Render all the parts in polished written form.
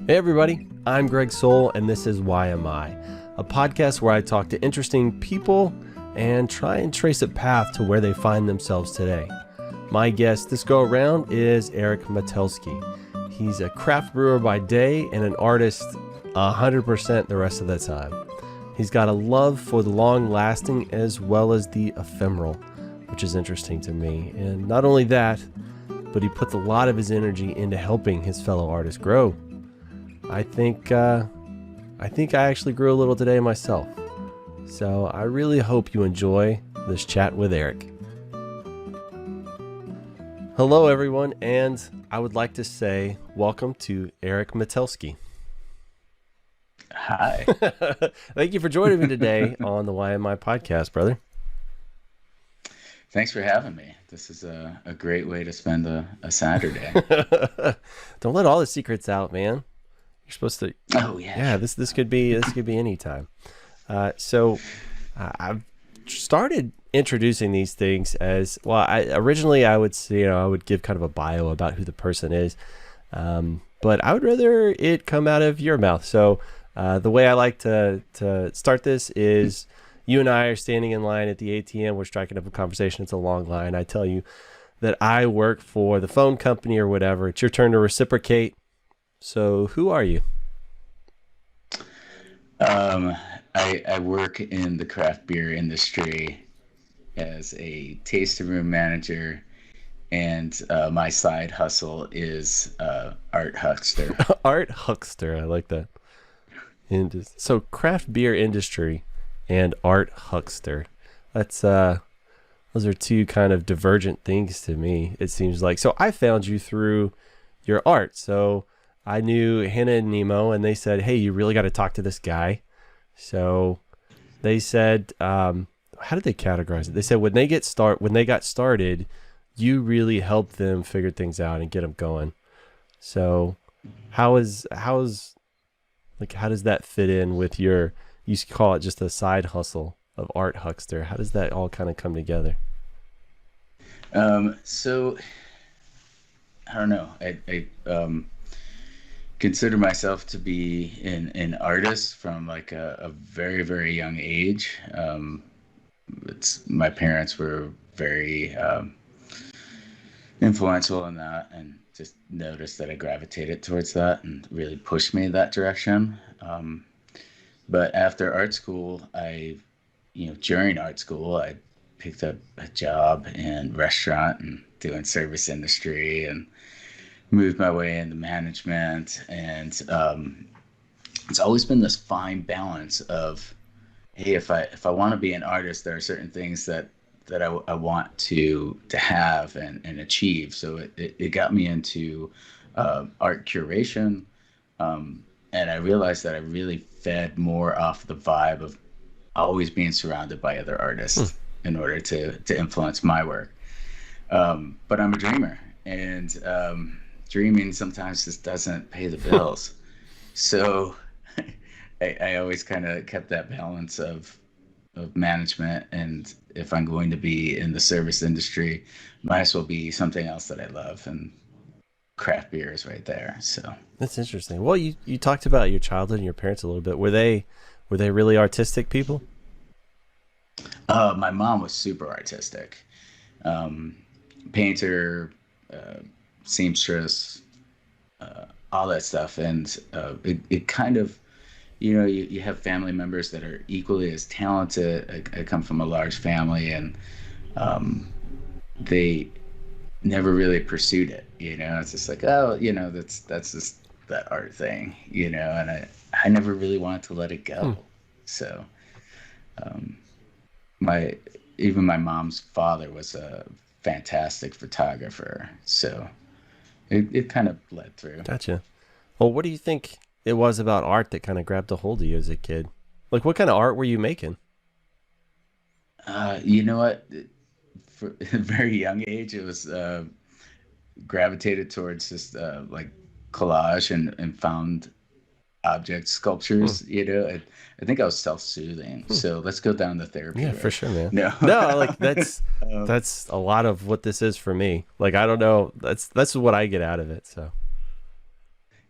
Hey everybody, I'm Greg Soul and this is Why Am I, a podcast where I talk to interesting people and try and trace a path to where they find themselves today. My guest this go around is Eric Matelski. He's a craft brewer by day and an artist 100% the rest of the time. He's got a love for the long-lasting as well as the ephemeral, which is interesting to me. And not only that, but he puts a lot of his energy into helping his fellow artists grow. I think I actually grew a little today myself. So I really hope you enjoy this chat with Eric. Hello everyone, and I would like to say welcome to Eric Matelski. Hi. Thank you for joining me today on the Why Am I podcast, brother. Thanks for having me. This is a great way to spend a Saturday. Don't let all the secrets out, man. You're supposed to. Oh yeah. Yeah, this could be any time. So I've started introducing these things as well. Originally I would say, I would give kind of a bio about who the person is, but I would rather it come out of your mouth. So the way I like to start this is you and I are standing in line at the ATM. We're striking up a conversation. It's a long line. I tell you that I work for the phone company or whatever. It's your turn to reciprocate. So who are you? I work in the craft beer industry as a tasting room manager, and my side hustle is art huckster. Art huckster, I like that. So craft beer industry and art huckster. That's those are two kind of divergent things to me, it seems like. So I found you through your art. So I knew Hannah and Nemo, and they said, hey, you really got to talk to this guy. So they said, how did they categorize it? They said when they got started, you really helped them figure things out and get them going. So how does that fit in with you call it just a side hustle of art huckster? How does that all kind of come together? So I don't know. I consider myself to be an artist from like a very, very young age. My parents were very influential in that, and just noticed that I gravitated towards that and really pushed me in that direction. But after art school, during art school, I picked up a job in restaurant and doing service industry, and moved my way into management. And it's always been this fine balance of, hey, if I want to be an artist, there are certain things that I want to have and achieve. So it got me into art curation, and I realized that I really fed more off the vibe of always being surrounded by other artists in order to influence my work. But I'm a dreamer, and dreaming sometimes just doesn't pay the bills. So I always kind of kept that balance of management, and if I'm going to be in the service industry, might as well be something else that I love, and craft beer is right there. So That's interesting. Well, you talked about your childhood and your parents a little bit. Were they really artistic people? My mom was super artistic, painter, seamstress, all that stuff. And it kind of, you have family members that are equally as talented. I come from a large family, and they never really pursued it. It's just like, oh, that's just that art thing, and I never really wanted to let it go. So my mom's father was a fantastic photographer, so it kind of led through. Gotcha. Well, what do you think it was about art that kind of grabbed a hold of you as a kid? Like, what kind of art were you making? You know what? For a very young age, it was gravitated towards just like collage and found object sculptures. I think I was self-soothing. So let's go down the therapy road. For sure, man. No, like that's a lot of what this is for me. Like, I don't know. That's what I get out of it. So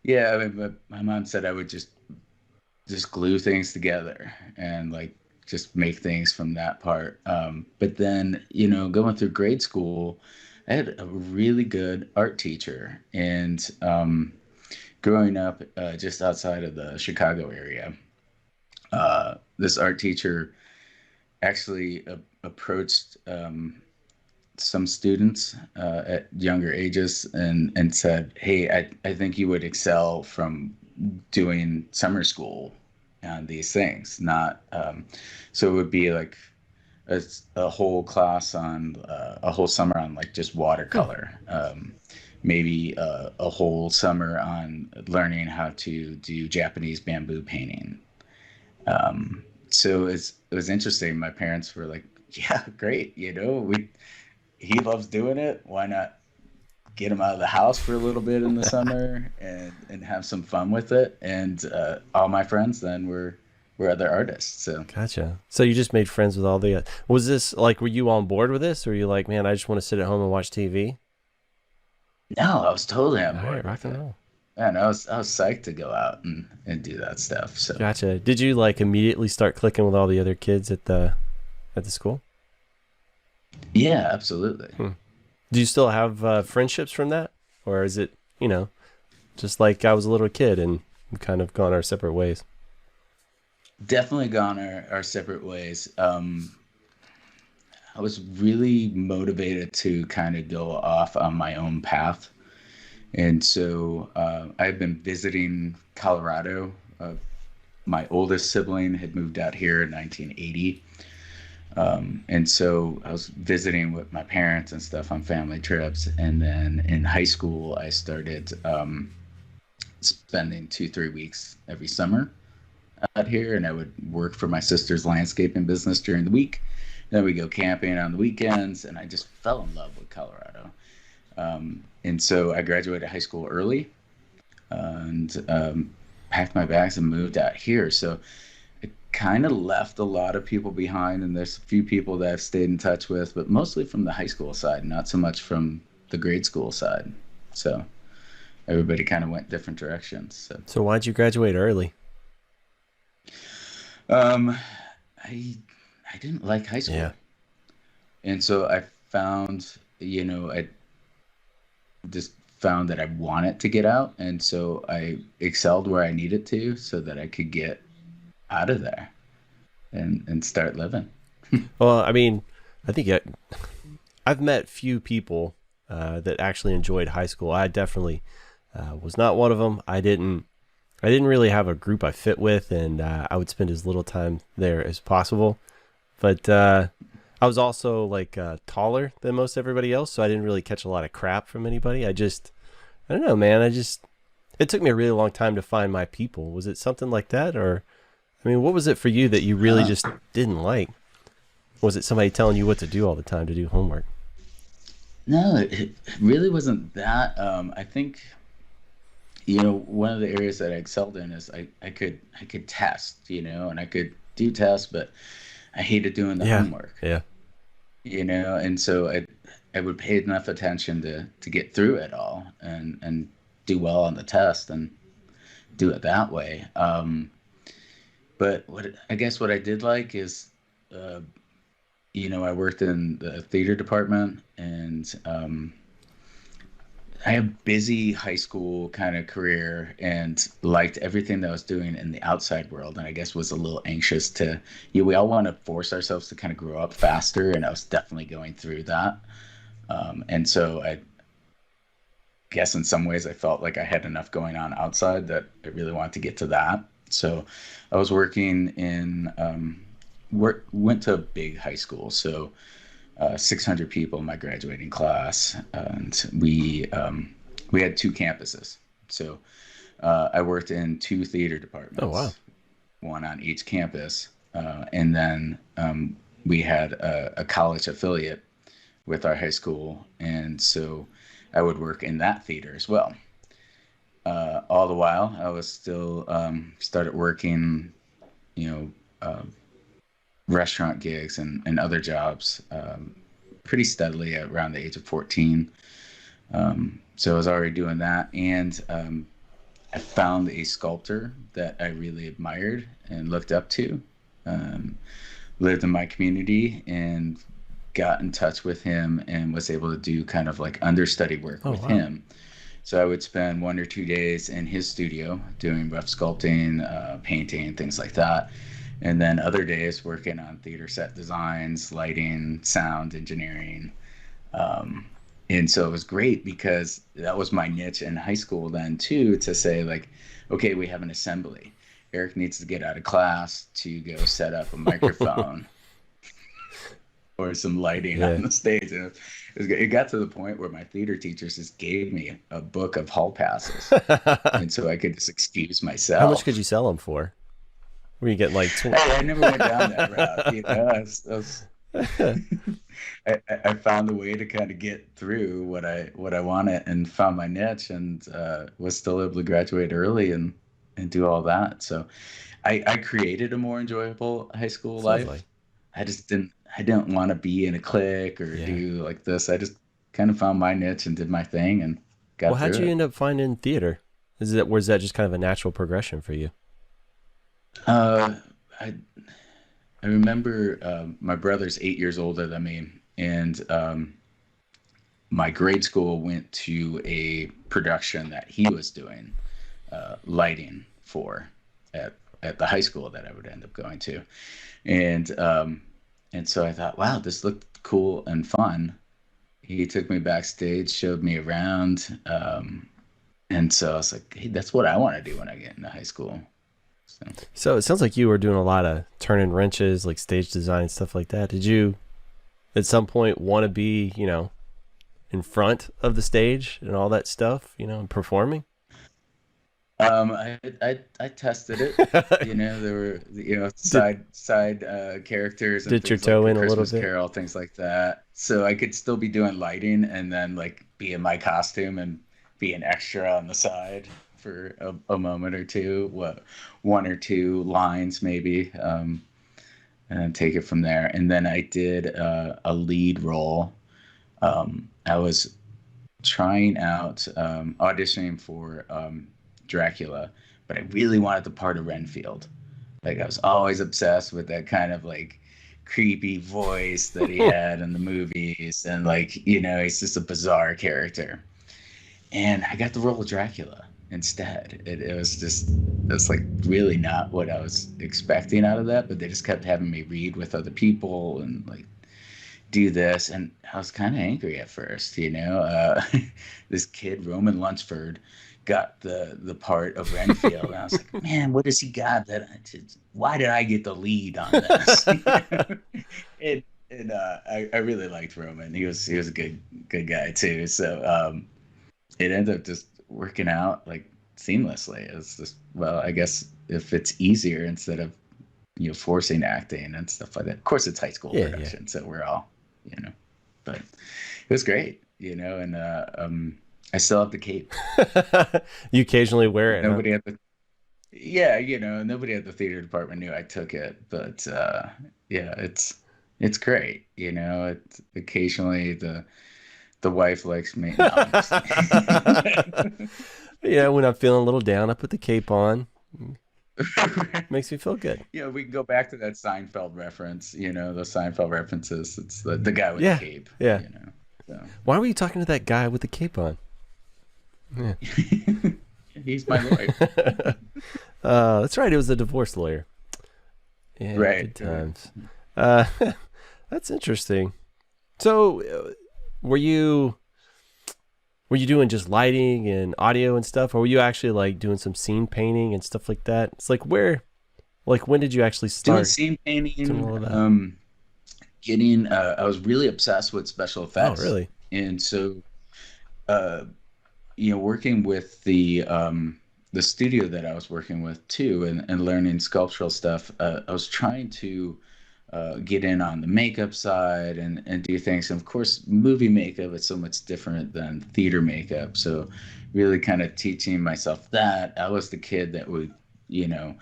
Yeah, I mean, my mom said I would just glue things together and like just make things from that part. But then, going through grade school, I had a really good art teacher, and growing up just outside of the Chicago area, this art teacher actually approached some students at younger ages and said, "Hey, I think you would excel from doing summer school on these things. Not so it would be like a whole class on a whole summer on like just Hmm. watercolor. Maybe a whole summer on learning how to do Japanese bamboo painting." So it was interesting. My parents were like, "Yeah, great. We he loves doing it. Why not get him out of the house for a little bit in the summer and have some fun with it?" And all my friends then were other artists. So Gotcha. So you just made friends with all the. Was this like? Were you on board with this, or were you like, man, I just want to sit at home and watch TV? no, I was totally on All right, board rock with and it. roll. Man, I was psyched to go out and do that stuff. So Gotcha. Did you like immediately start clicking with all the other kids at the school? yeah, absolutely. Hmm. Do you still have friendships from that, or is it just like I was a little kid and we kind of gone our separate ways? Definitely gone our separate ways. I was really motivated to kind of go off on my own path. And so I've been visiting Colorado. My oldest sibling had moved out here in 1980. And so I was visiting with my parents and stuff on family trips. And then in high school, I started spending 2, 3 weeks every summer out here. And I would work for my sister's landscaping business during the week. Then we go camping on the weekends. And I just fell in love with Colorado. And so I graduated high school early and packed my bags and moved out here. So it kind of left a lot of people behind, and there's a few people that I've stayed in touch with, but mostly from the high school side, not so much from the grade school side. So everybody kind of went different directions. So So why'd you graduate early? um, I I didn't like high Yeah. school, and so I just found that I wanted to get out, and so I excelled where I needed to, so that I could get out of there and start living. Well, I mean, I think I've met few people that actually enjoyed high school. I definitely was not one of them. I didn't really have a group I fit with, and I would spend as little time there as possible. But I was also like taller than most everybody else, so I didn't really catch a lot of crap from anybody. I don't know, man. It took me a really long time to find my people. Was it something like that, or I mean, what was it for you that you really Uh, just didn't like? Was it somebody telling you what to do all the time to do homework? no, it really wasn't that. I think one of the areas that I excelled in is I could test, and I could do tests, but I hated doing the Yeah, homework, yeah. and so I would pay enough attention to get through it all and do well on the test and do it that way. But I guess what I did like is, uh, I worked in the theater department, and I had a busy high school kind of career and liked everything that I was doing in the outside world. And I guess was a little anxious we all want to force ourselves to kind of grow up faster. And I was definitely going through that. And so I guess in some ways I felt like I had enough going on outside that I really wanted to get to that. So I was working went to a big high school. So 600 people in my graduating class, and we had two campuses. So I worked in two theater Oh wow. departments, one on each campus, and then we had a college affiliate with our high school, and so I would work in that theater as well. All the while, I was still started working, you know, uh, restaurant gigs and other jobs pretty steadily at around the age of 14. So I was already doing that. And I found a sculptor that I really admired and looked up to. Um, Lived in my community and got in touch with him and was able to do kind of like understudy work Oh, with wow. him. So I would spend 1 or 2 days in his studio doing rough sculpting, painting, things like that. And then other days working on theater set designs, lighting, sound engineering. Um, and so it was great because that was my niche in high school then too, to say like, okay, we have an assembly. Eric needs to get out of class to go set up a microphone or some lighting Yeah. on the stage. And it got to the point where my theater teachers just gave me a book of hall passes. And so I could just excuse How much could you myself. sell them for? Were you getting like I never went down that route. I found a way to kind of get through what I wanted and found my niche and was still able to graduate early and do all that. So I created a more enjoyable high school Sounds like. life. I didn't want to be in a clique or Yeah. do like this. I just kind of found my niche and did my thing and Well, got how'd through you it. end up finding theater? Was that just kind of a natural progression for you? Uh, I I remember my brother's 8 years older than me, and my grade school went to a production that he was doing lighting for at the high school that I would end up going to, and so I thought, wow, this looked cool and fun. He took me backstage, showed me around, and so I was like, hey, that's what I want to do when I get into high school. So. So it sounds like you were doing a lot of turning wrenches, like stage design, stuff like that. Did you at some point want to be, in front of the stage and all that stuff, and performing? I tested it. There were did side characters and did your things like toe A in a little Christmas bit? Carol, things like that. So I could still be doing lighting and then like be in my costume and be an extra on the side for a moment or two, what 1 or 2 lines maybe, and take it from there. And then I did a lead role. I was trying out auditioning for Dracula, but I really wanted the part of Renfield. Like I was always obsessed with that kind of like creepy voice that he had in the movies, and like he's just a bizarre character. And I got the role of Dracula instead. It was like really not what I was expecting out of that, but they just kept having me read with other people and like do this, and I was kind of angry at first. This kid Roman Lunsford got the part of Renfield, and I was like, man, what does he got that why did I get the lead on this? and I really liked Roman. He was a good guy too. So it ended up just working out like seamlessly. It's just, well, I guess if it's easier instead of forcing acting and stuff like that. Of course, it's high school Yeah, yeah. production, so we're all, but it was great, and I still have the cape. You occasionally wear it, huh? Nobody at the Yeah, nobody at the theater department knew I took it, but yeah, it's great. Occasionally the wife likes me. No, I'm just Yeah, when I'm feeling a little down, I put the cape on. kidding. Makes me feel good. We can go back to that Seinfeld reference, the Seinfeld references. It's the guy with the Yeah, cape, yeah. So Why were you talking to that guy with the cape on? Yeah. he's my lawyer. That's right. It was a divorce lawyer. Yeah, Right, good right. times. Uh, that's interesting. So, were you doing just lighting and audio and stuff, or were you actually like doing some scene painting and stuff like that? It's like when did you actually Doing start scene doing painting, all of that? getting I was really obsessed with special Oh, effects. really? And so uh working with the studio that I was working with too, and learning sculptural stuff, I was trying to get in on the makeup side and do things. And of course, movie makeup is so much different than theater makeup. So really kind of teaching myself that. I was the kid that would, you know,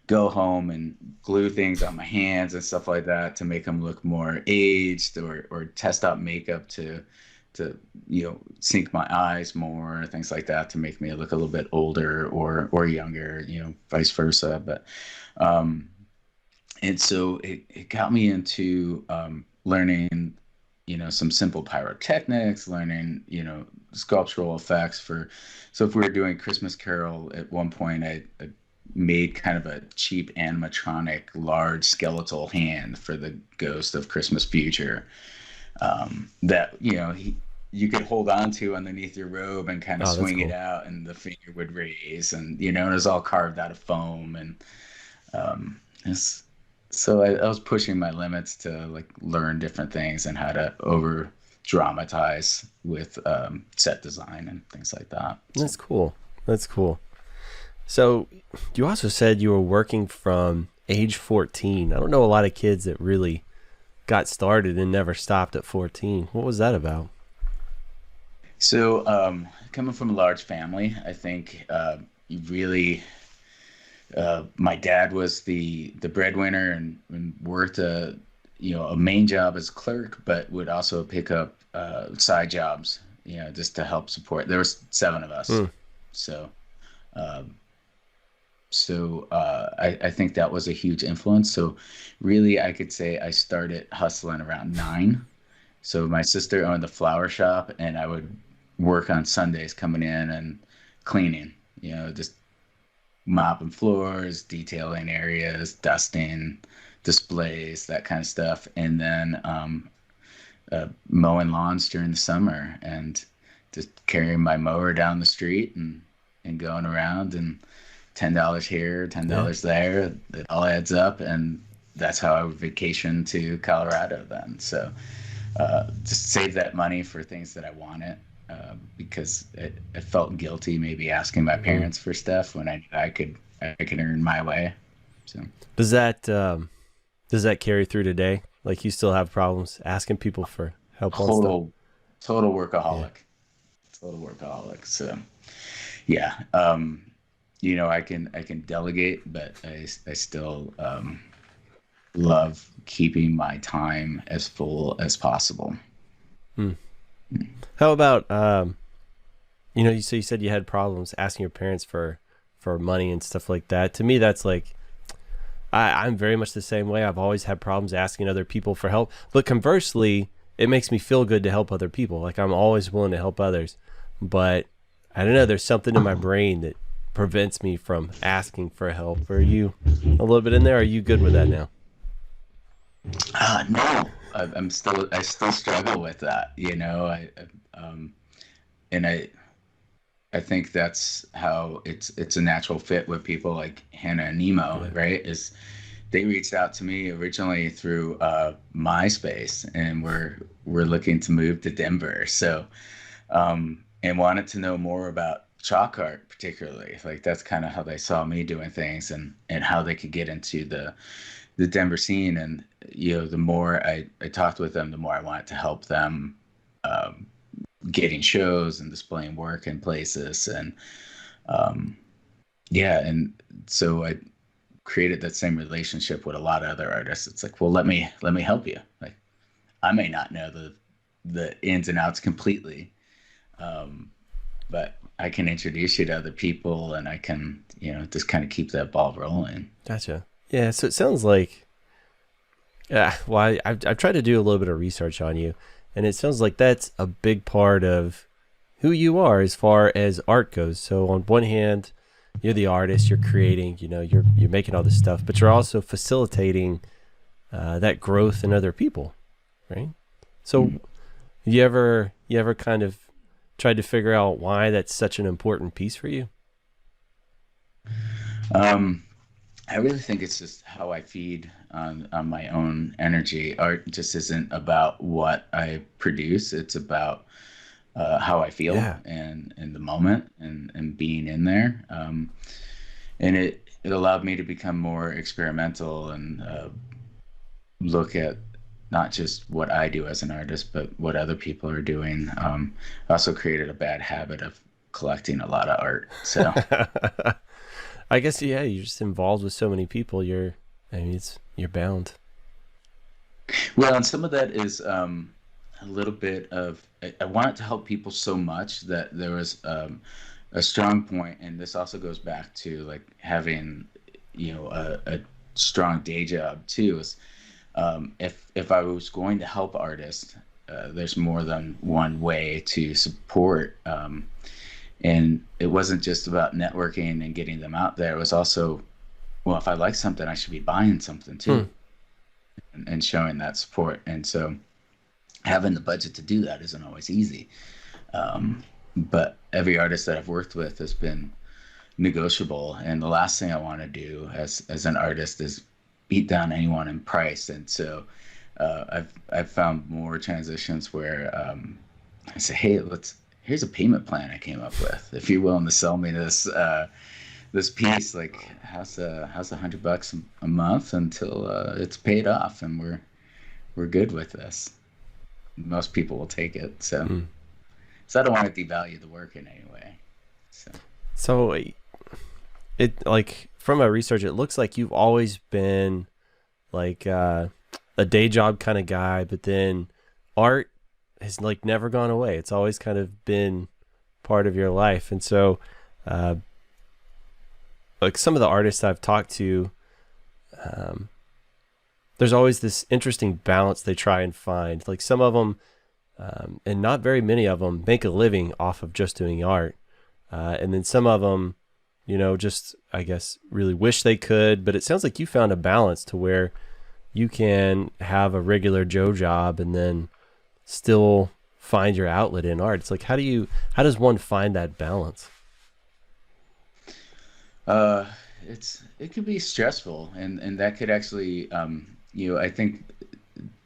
go home and glue things on my hands and stuff like that to make them look more aged, or test out makeup to sync my eyes more, things like that, to make me look a little bit older or younger, vice versa. But and so it got me into learning, some simple pyrotechnics, learning, sculptural effects so if we were doing Christmas Carol at one point, I made kind of a cheap animatronic large skeletal hand for the ghost of Christmas Future, that, you could hold on to underneath your robe and kind of swing it out, and the finger would raise, and, it was all carved out of foam. And so I was pushing my limits to like learn different things and how to over dramatize with set design and things like that. That's cool. That's cool. So you also said you were working from age 14. I don't know a lot of kids that really got started and never stopped at 14. What was that about? So coming from a large family, I think you really... my dad was the breadwinner and worked a main job as a clerk, but would also pick up side jobs, just to help support. There was 7 of us. So I think that was a huge influence. So really, I could say I started hustling around 9. So my sister owned the flower shop, and I would work on Sundays coming in and cleaning, just mopping floors, detailing areas, dusting, displays, that kind of stuff. And then mowing lawns during the summer, and just carrying my mower down the street and going around, and $10 here, $10 there. It all adds up. And that's how I would vacation to Colorado then. So just save that money for things that I wanted. Because I felt guilty maybe asking my parents for stuff when I could earn my way. So does that carry through today? Like, you still have problems asking people for help on stuff? Total workaholic. Total workaholic. So yeah, I can delegate, but I still love keeping my time as full as possible. How about, you said you had problems asking your parents for money and stuff like that. To me, that's like, I'm very much the same way. I've always had problems asking other people for help. But conversely, it makes me feel good to help other people. Like, I'm always willing to help others. But I don't know, there's something in my brain that prevents me from asking for help. Are you a little bit in there? Are you good with that now? No. I still struggle with that, and I think that's how it's a natural fit with people like Hannah and Nemo, right? Is they reached out to me originally through MySpace, and we're looking to move to Denver, so and wanted to know more about chalk art, particularly. Like, that's kind of how they saw me doing things, and how they could get into the Denver scene. And the more I talked with them, the more I wanted to help them getting shows and displaying work in places. And and so I created that same relationship with a lot of other artists. It's like, well, let me help you. Like, I may not know the ins and outs completely, but I can introduce you to other people, and I can just kind of keep that ball rolling. Gotcha. Yeah, so it sounds like, I've tried to do a little bit of research on you, and it sounds like that's a big part of who you are as far as art goes. So on one hand, you're the artist, you're creating, you're making all this stuff, but you're also facilitating that growth in other people, right? So you ever kind of tried to figure out why that's such an important piece for you? I really think it's just how I feed on my own energy. Art just isn't about what I produce. It's about how I feel and in the moment, and being in there. And it allowed me to become more experimental and look at not just what I do as an artist, but what other people are doing. I also created a bad habit of collecting a lot of art. So I guess, you're just involved with so many people. You're bound. Well, and some of that is a little bit of, I wanted to help people so much that there was a strong point, and this also goes back to like having, a strong day job too. Is if I was going to help artists, there's more than one way to support. And it wasn't just about networking and getting them out there. It was also, well, if I like something, I should be buying something too, and showing that support. And so having the budget to do that isn't always easy. But every artist that I've worked with has been negotiable. And the last thing I want to do as an artist is beat down anyone in price. And so I've found more transitions where I say, hey, here's a payment plan I came up with. If you're willing to sell me this piece, like how's $100 a month until it's paid off, and we're good with this. Most people will take it. So I don't want to devalue the work in any way. So it, like, from my research, it looks like you've always been like a day job kind of guy, but then art has like never gone away. It's always kind of been part of your life. And so like some of the artists I've talked to, there's always this interesting balance they try and find. Like some of them, and not very many of them, make a living off of just doing art. And then some of them, just, I guess, really wish they could. But it sounds like you found a balance to where you can have a regular Joe job and then still find your outlet in art. It's like, how does one find that balance? It could be stressful, and that could actually, I think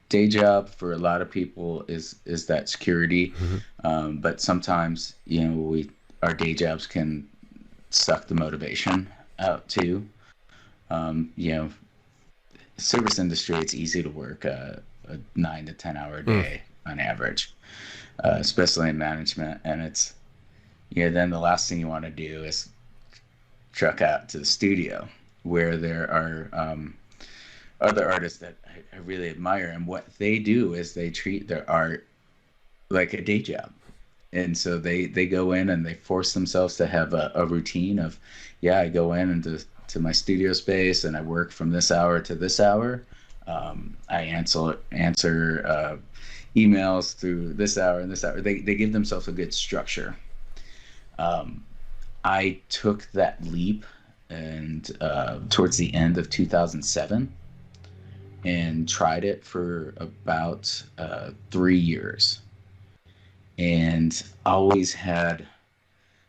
day job for a lot of people is that security. But sometimes, our day jobs can suck the motivation out too. Service industry, it's easy to work a 9 to 10 hour day on average, especially in management. And it's, then the last thing you want to do is truck out to the studio, where there are other artists that I really admire. And what they do is they treat their art like a day job. And so they go in and they force themselves to have a routine of, I go in into my studio space and I work from this hour to this hour. I answer emails through this hour and this hour. They give themselves a good structure. I took that leap and towards the end of 2007 and tried it for about 3 years, and always had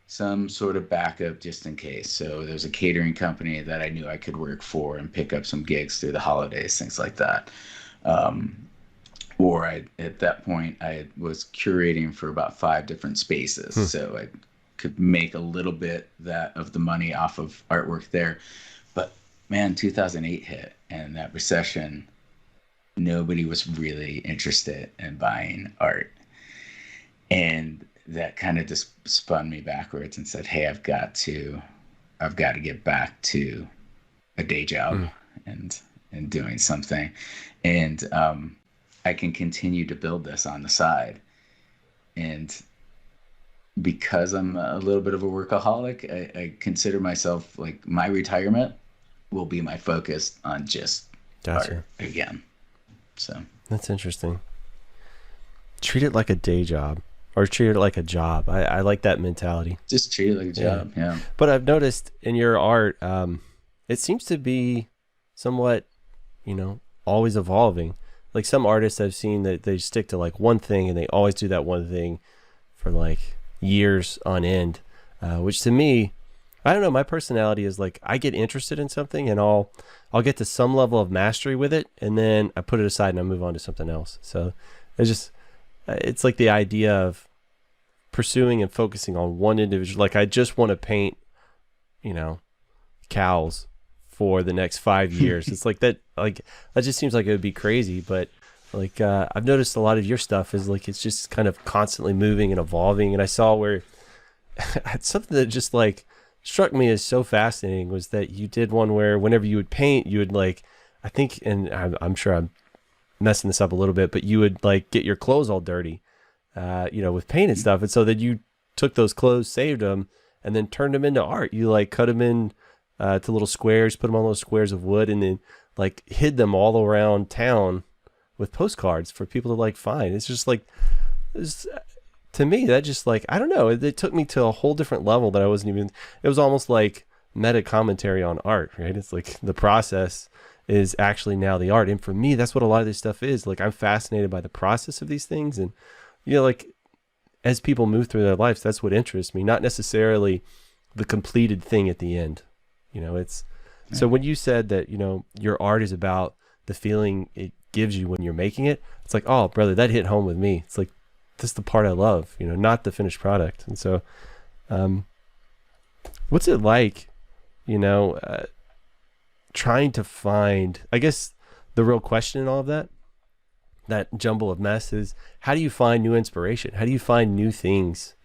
some sort of backup just in case. So there's a catering company that I knew I could work for and pick up some gigs through the holidays, things like that. Or at that point, I was curating for about 5 different spaces. So I could make a little bit of the money off of artwork there. But man, 2008 hit, and that recession, nobody was really interested in buying art. And that kind of just spun me backwards and said, hey, I've got to get back to a day job and doing something. And I can continue to build this on the side. And because I'm a little bit of a workaholic, I consider myself, like, my retirement will be my focus on just art again. So that's interesting. Treat it like a day job. Or treat it like a job. I like that mentality. Just treat it like a job, yeah. But I've noticed in your art, it seems to be somewhat, always evolving. Like some artists I've seen that they stick to like one thing and they always do that one thing for like years on end, which to me, I don't know, my personality is like, I get interested in something and I'll get to some level of mastery with it, and then I put it aside and I move on to something else. So it's like the idea of pursuing and focusing on one individual. Like I just want to paint, cows for the next 5 years. It's like that just seems like it would be crazy. But like, I've noticed a lot of your stuff is like, it's just kind of constantly moving and evolving. And I saw where something that just like struck me as so fascinating was that you did one where whenever you would paint, you would like, I think, and I'm sure I'm messing this up a little bit, but you would like get your clothes all dirty, with paint and stuff. And so then you took those clothes, saved them, and then turned them into art. You like cut them in to little squares, put them on those squares of wood, and then like hid them all around town with postcards for people to like find. It's just like, to me, that just like, I don't know. It took me to a whole different level that I wasn't even, it was almost like meta commentary on art, right? It's like the process is actually now the art. And for me, that's what a lot of this stuff is. Like, I'm fascinated by the process of these things. And, like as people move through their lives, that's what interests me, not necessarily the completed thing at the end. So when you said that, your art is about the feeling it gives you when you're making it, it's like, oh brother, that hit home with me. It's like, this is the part I love, not the finished product. And so, what's it like, trying to find, I guess the real question in all of that jumble of mess is, how do you find new inspiration? How do you find new things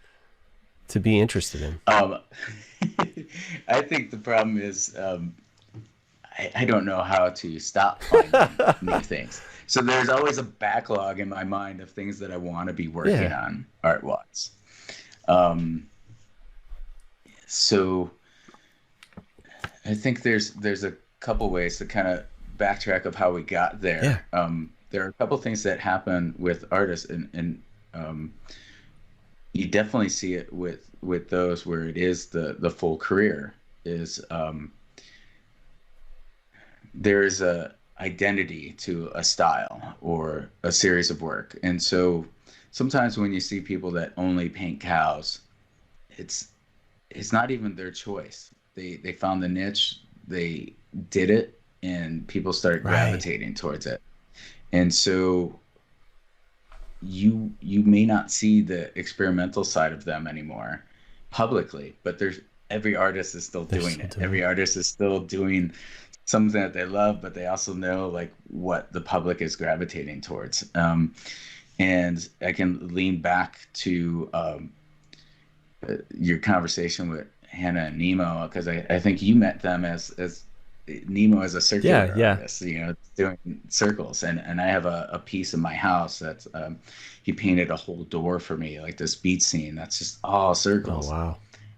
to be interested in? I think the problem is, I don't know how to stop finding new things. So there's always a backlog in my mind of things that I want to be working on art-wise. So I think there's a couple ways to kind of backtrack of how we got there. There are a couple things that happen with artists, and you definitely see it with those where it is the full career is there's a identity to a style or a series of work. And so sometimes when you see people that only paint cows, it's not even their choice. They found the niche, they did it, and people start gravitating towards it. And so you may not see the experimental side of them anymore publicly, but every artist is still doing it. Every artist is still doing something that they love, but they also know like what the public is gravitating towards. And I can lean back to your conversation with Hannah and Nemo, because I think you met them as Nemo as a circular artist, doing circles. And I have a piece in my house that's he painted a whole door for me, like this beach scene that's just all circles. Oh wow.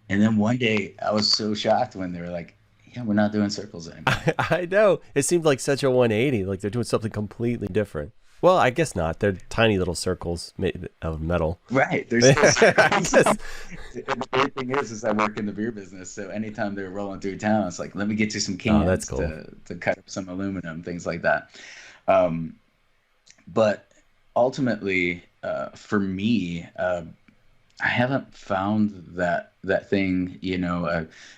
And then one day I was so shocked when they were like, yeah, we're not doing circles anymore. I know. It seemed like such a 180, like they're doing something completely different. Well, I guess not. They're tiny little circles made of metal. Right. There's still circles. And the weird thing is I work in the beer business, so anytime they're rolling through town, it's like, let me get you some cans that's cool. to cut up some aluminum, things like that. But ultimately, for me, I haven't found that thing.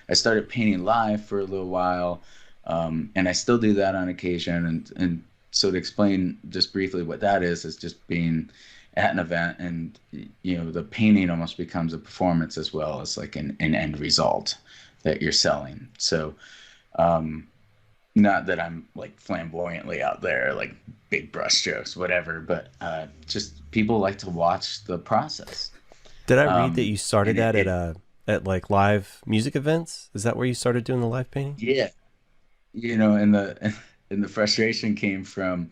I started painting live for a little while, and I still do that on occasion. And so to explain just briefly what that is just being at an event, and the painting almost becomes a performance as well as like an end result that you're selling. So not that I'm like flamboyantly out there like big brush strokes, whatever, but just people like to watch the process. Did I read that you started that at like live music events? Is that where you started doing the live painting? Yeah. And the frustration came from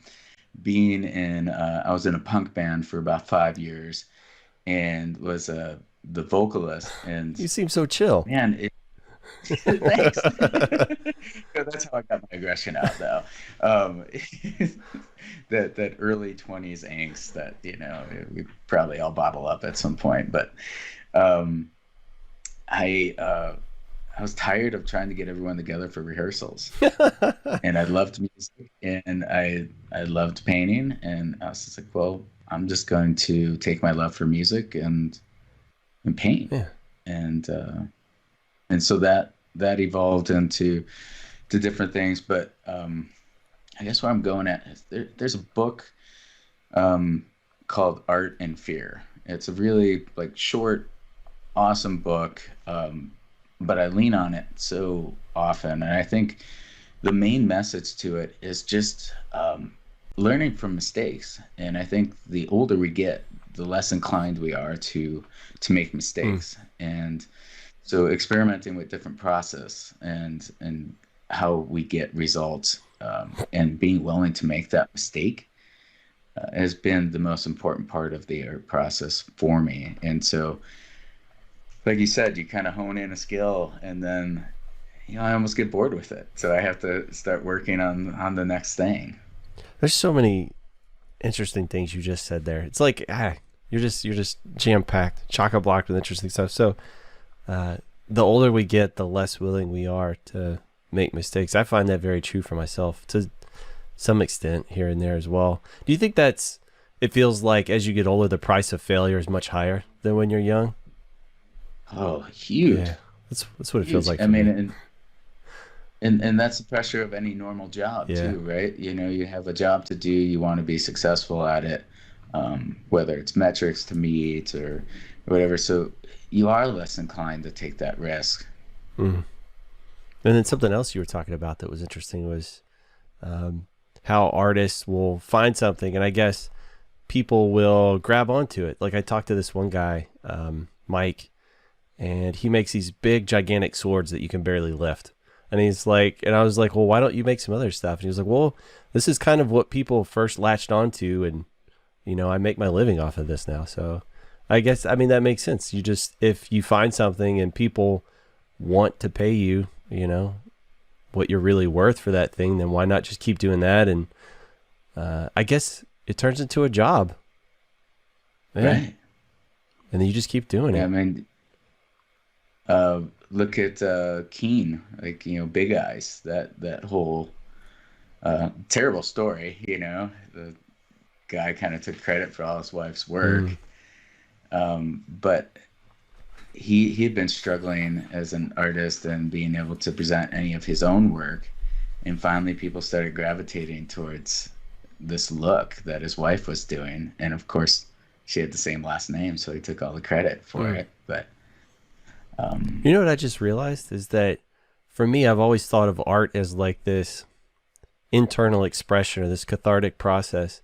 being I was in a punk band for about 5 years and was the vocalist. And you seem so chill. Man, thanks. That's how I got my aggression out, though. That early 20s angst that we probably all bottle up at some point. But I was tired of trying to get everyone together for rehearsals, and I loved music, and I loved painting, and I was just like, well, I'm just going to take my love for music and paint. Yeah. And so that evolved into different things. But I guess where I'm going at is there's a book called Art and Fear. It's a really like short, awesome book, but I lean on it so often. And I think the main message to it is just learning from mistakes. And I think the older we get, the less inclined we are to make mistakes. And so experimenting with different process and how we get results, and being willing to make that mistake, has been the most important part of the art process for me. And so, like you said, you kind of hone in a skill, and then I almost get bored with it. So I have to start working on the next thing. There's so many interesting things you just said there. It's like you're just jam packed, chock a block with interesting stuff. So the older we get, the less willing we are to make mistakes. I find that very true for myself to some extent here and there as well. Do you think it feels like as you get older, the price of failure is much higher than when you're young? Oh, huge. Yeah, that's what it feels Huge. like I for mean, me. and that's the pressure of any normal job Yeah. too, right? You have a job to do, you want to be successful at it, whether it's metrics to meet or whatever. So you are less inclined to take that risk. Mm. And then something else you were talking about that was interesting was how artists will find something, and I guess people will grab onto it. Like I talked to this one guy, Mike, and he makes these big, gigantic swords that you can barely lift. And he's like, and I was like, well, why don't you make some other stuff? And he was like, well, this is kind of what people first latched onto, and I make my living off of this now. So I guess, I mean, that makes sense. If you find something and people want to pay you, what you're really worth for that thing, then why not just keep doing that? And I guess it turns into a job. Yeah. Right. And then you just keep doing Yeah, it. I mean, look at Keen, like, Big Eyes, that whole terrible story. The guy kind of took credit for all his wife's work. But he had been struggling as an artist and being able to present any of his own work, and finally people started gravitating towards this look that his wife was doing, and of course she had the same last name, so he took all the credit for it. But You know what I just realized is that for me, I've always thought of art as like this internal expression or this cathartic process.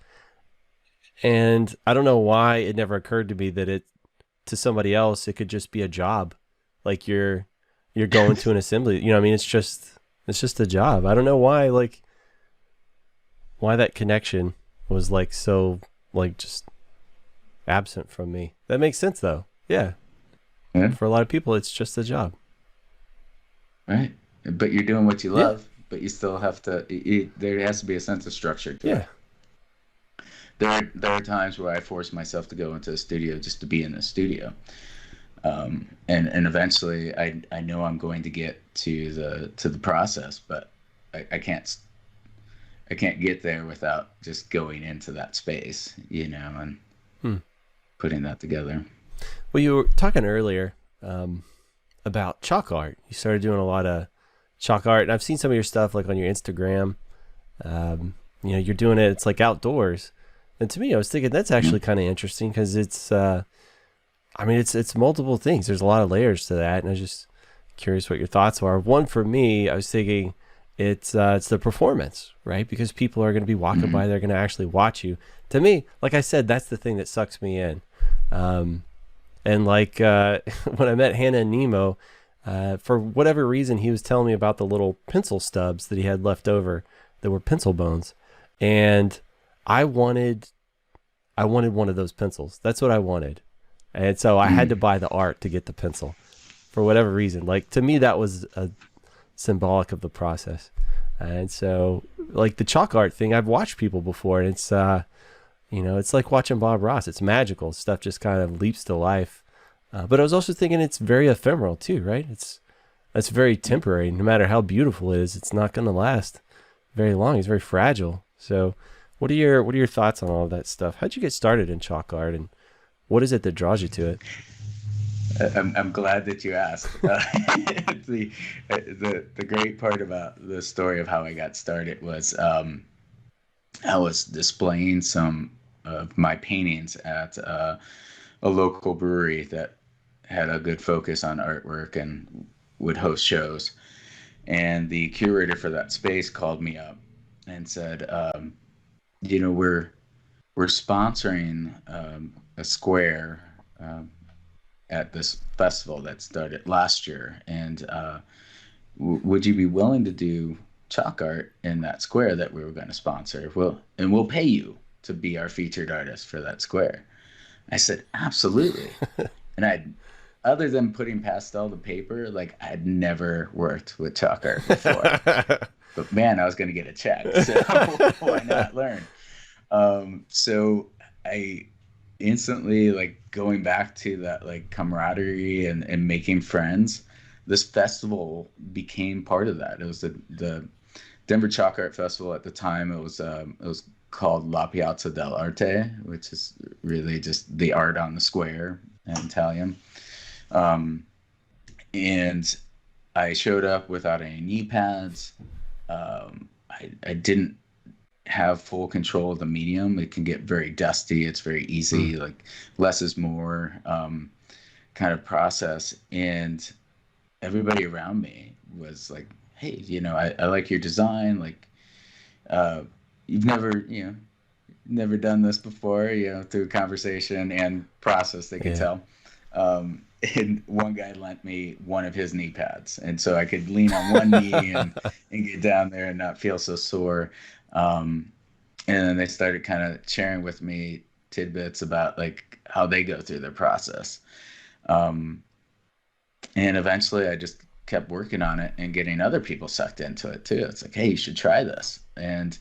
And I don't know why it never occurred to me that to somebody else, it could just be a job. Like you're going to an assembly, what I mean? It's just a job. I don't know why that connection was like so like just absent from me. That makes sense though. Yeah. yeah, For a lot of people, it's just a job. right. But you're doing what you love, but you still have to. There has to be a sense of structure to it. There are times where I force myself to go into a studio just to be in the studio, and eventually I know I'm going to get to the process, but I can't get there without just going into that space, and putting that together. Well, you were talking earlier about chalk art. You started doing a lot of chalk art, and I've seen some of your stuff like on your Instagram. You're doing it. It's like outdoors, and to me, I was thinking that's actually kind of interesting because it's multiple things. There's a lot of layers to that, and I was just curious what your thoughts are. One for me, I was thinking it's the performance, right? Because people are going to be walking by, they're going to actually watch you. To me, like I said, that's the thing that sucks me in. And like when I met Hannah and Nemo, for whatever reason, he was telling me about the little pencil stubs that he had left over that were pencil bones, and I wanted one of those pencils. That's what I wanted, and so I had to buy the art to get the pencil for whatever reason. Like to me, that was a symbolic of the process, and so like the chalk art thing, I've watched people before, and it's it's like watching Bob Ross. It's magical. Stuff just kind of leaps to life. But I was also thinking it's very ephemeral too, right? That's very temporary. No matter how beautiful it is, it's not going to last very long. It's very fragile. So what are your thoughts on all of that stuff? How'd you get started in chalk art, and what is it that draws you to it? I'm glad that you asked. The great part about the story of how I got started was I was displaying some of my paintings at a local brewery that had a good focus on artwork and would host shows. And the curator for that space called me up and said, we're sponsoring a square at this festival that started last year, and would you be willing to do chalk art in that square that we were going to sponsor? We'll pay you to be our featured artist for that square? I said, absolutely. And other than putting pastel to paper, like I had never worked with chalk art before. But man, I was going to get a check, so why not learn? So I instantly, like, going back to that like camaraderie and making friends. This festival became part of that. It was the Denver Chalk Art Festival at the time. It was called La Piazza dell'Arte, which is really just the art on the square in Italian. Um, and I showed up without any knee pads. I didn't have full control of the medium. It can get very dusty. It's very easy, like less is more kind of process. And everybody around me was like, hey, I like your design. Like, you've never done this before, through conversation and process, they could tell. And one guy lent me one of his knee pads, and so I could lean on one knee and get down there and not feel so sore. And then they started kind of sharing with me tidbits about like how they go through their process. And eventually I just kept working on it and getting other people sucked into it too. It's like, hey, you should try this. And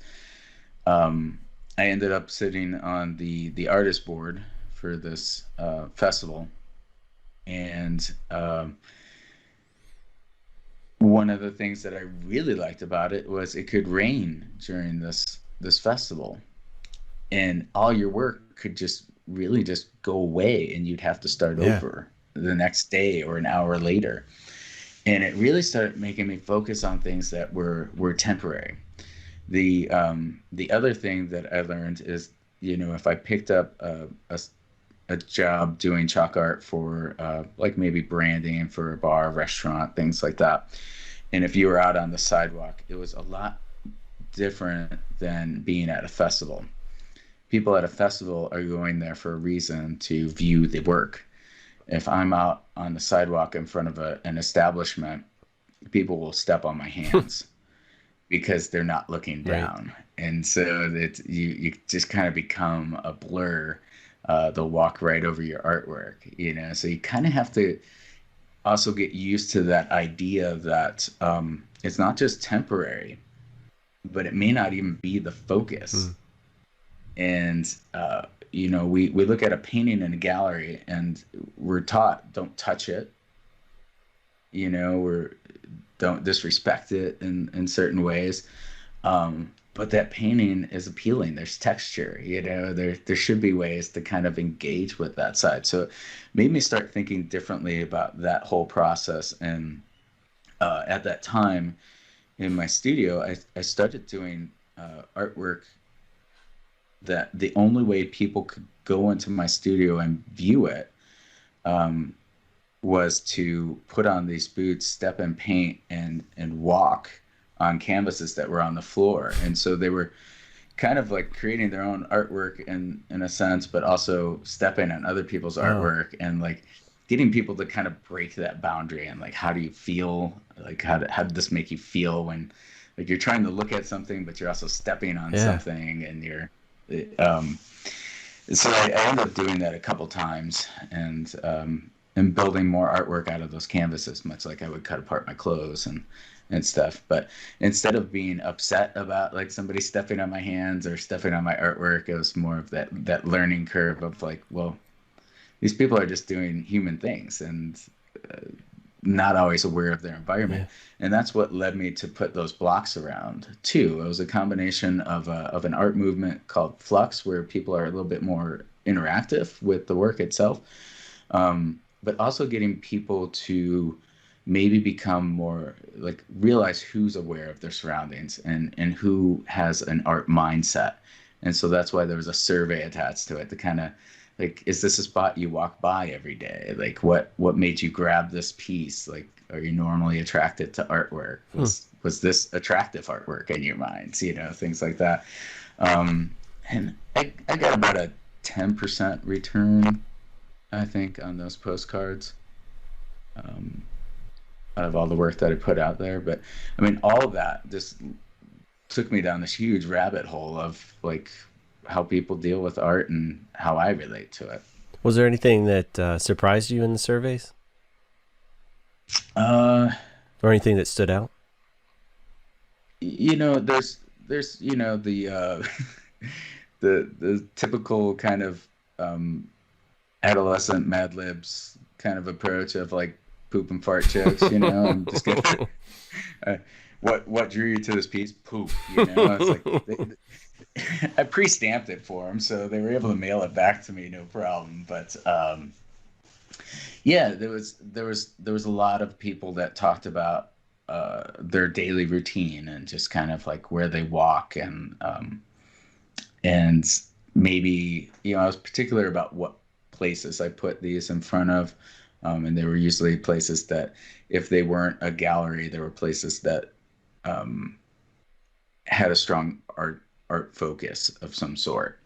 I ended up sitting on the artist board for this festival. And one of the things that I really liked about it was it could rain during this festival, and all your work could just really just go away, and you'd have to start over the next day or an hour later. And it really started making me focus on things that were temporary. The other thing that I learned is, if I picked up a job doing chalk art for like maybe branding for a bar, restaurant, things like that, and if you were out on the sidewalk, it was a lot different than being at a festival. People at a festival are going there for a reason to view the work. If I'm out on the sidewalk in front of an establishment, people will step on my hands because they're not looking down. Right. And so that you just kind of become a blur. They'll walk right over your artwork, so you kind of have to also get used to that idea that it's not just temporary, but it may not even be the focus. And we look at a painting in a gallery and we're taught, don't touch it, don't disrespect it in certain ways. But that painting is appealing. There's texture, there should be ways to kind of engage with that side. So it made me start thinking differently about that whole process. And at that time in my studio, I started doing artwork that the only way people could go into my studio and view it was to put on these boots, step in paint, and walk on canvases that were on the floor. And so they were kind of like creating their own artwork in a sense, but also stepping on other people's artwork and like getting people to kind of break that boundary. And like, how do you feel? Like, how did this make you feel when like you're trying to look at something, but you're also stepping on something, and you're so I ended up doing that a couple times, and building more artwork out of those canvases, much like I would cut apart my clothes and stuff. But instead of being upset about like somebody stepping on my hands or stepping on my artwork, it was more of that learning curve of like, well, these people are just doing human things and not always aware of their environment. And that's what led me to put those blocks around too. It was a combination of an art movement called Flux, where people are a little bit more interactive with the work itself, but also getting people to maybe become more like realize who's aware of their surroundings and who has an art mindset. And so that's why there was a survey attached to it to kind of like, is this a spot you walk by every day? Like what made you grab this piece? Like, are you normally attracted to artwork? Was this attractive artwork in your mind? Things like that. And I got about a 10% return, I think, on those postcards. Out of all the work that I put out there. But I mean, all of that just took me down this huge rabbit hole of like, how people deal with art and how I relate to it. Was there anything that surprised you in the surveys, Uh, or anything that stood out? there's the typical kind of um, adolescent Mad Libs kind of approach of like poop and fart jokes. I'm just gonna uh, what drew you to this piece? Poop. It's like I pre-stamped it for them, so they were able to mail it back to me, no problem. But yeah, there was a lot of people that talked about their daily routine and just kind of like where they walk and maybe I was particular about what places I put these in front of, and they were usually places that if they weren't a gallery, there were places that had a strong art focus of some sort.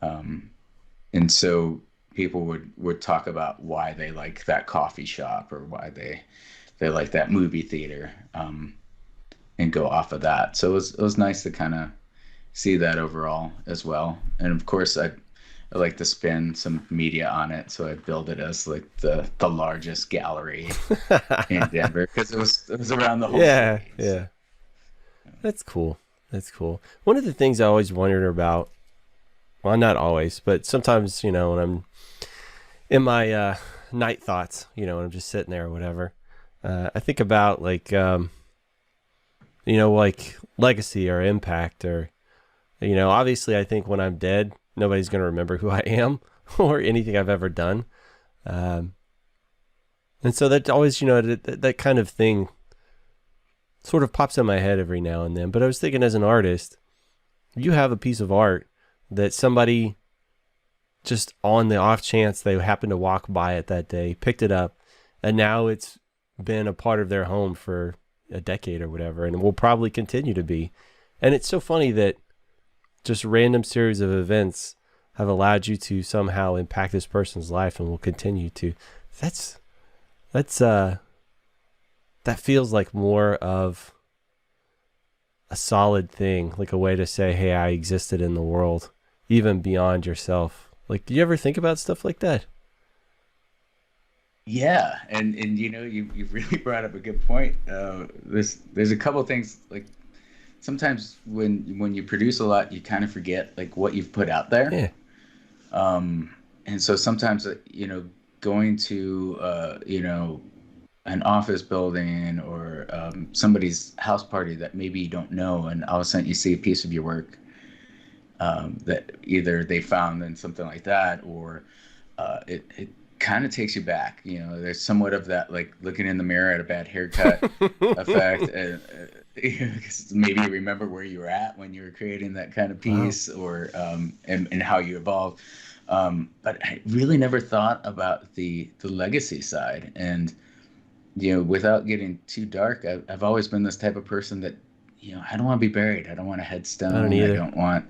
And so people would talk about why they like that coffee shop or why they like that movie theater, and go off of that. So it was nice to kind of see that overall as well. And of course, I like to spin some media on it, so I build it as like the largest gallery in Denver because it was around the whole Yeah, city. yeah. That's cool. That's cool. One of the things I always wondered about, well, not always, but sometimes, when I'm in my night thoughts, when I'm just sitting there or whatever, I think about like, like legacy or impact or, obviously I think when I'm dead, nobody's going to remember who I am or anything I've ever done. And so that always, that kind of thing sort of pops in my head every now and then. But I was thinking, as an artist, you have a piece of art that somebody just on the off chance they happened to walk by it that day, picked it up, and now it's been a part of their home for a decade or whatever, and will probably continue to be. And it's so funny that just random series of events have allowed you to somehow impact this person's life and will continue to. That feels like more of a solid thing, like a way to say, hey, I existed in the world, even beyond yourself. Like, do you ever think about stuff like that? Yeah, and you've really brought up a good point. There's a couple of things, like sometimes when you produce a lot, you kind of forget like what you've put out there. Yeah. And so sometimes going to an office building or somebody's house party that maybe you don't know, and all of a sudden you see a piece of your work that either they found in something like that, or it kind of takes you back. There's somewhat of that like looking in the mirror at a bad haircut effect, and maybe you remember where you were at when you were creating that kind of piece. Wow. Or and how you evolved. But I really never thought about the legacy side. And without getting too dark, I've always been this type of person that I don't want to be buried. I don't want a headstone. I don't either. I don't want,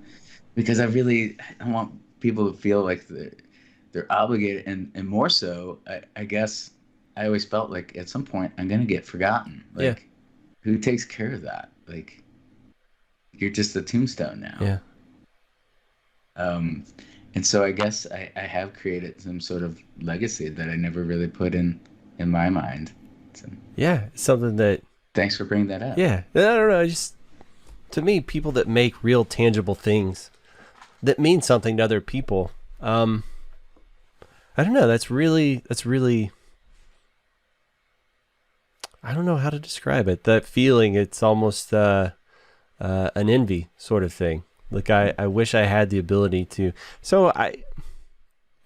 because I don't want people to feel like they're obligated. And more so, I guess I always felt like at some point I'm gonna get forgotten. Like, yeah. Who takes care of that? Like, you're just a tombstone now. Yeah. And so I guess I have created some sort of legacy that I never really put in my mind. So, yeah, something that. Thanks for bringing that up. Yeah, I don't know. Just to me, people that make real tangible things that mean something to other people. I don't know. That's really. I don't know how to describe it. That feeling, it's almost an envy sort of thing. Like I wish I had the ability to. So I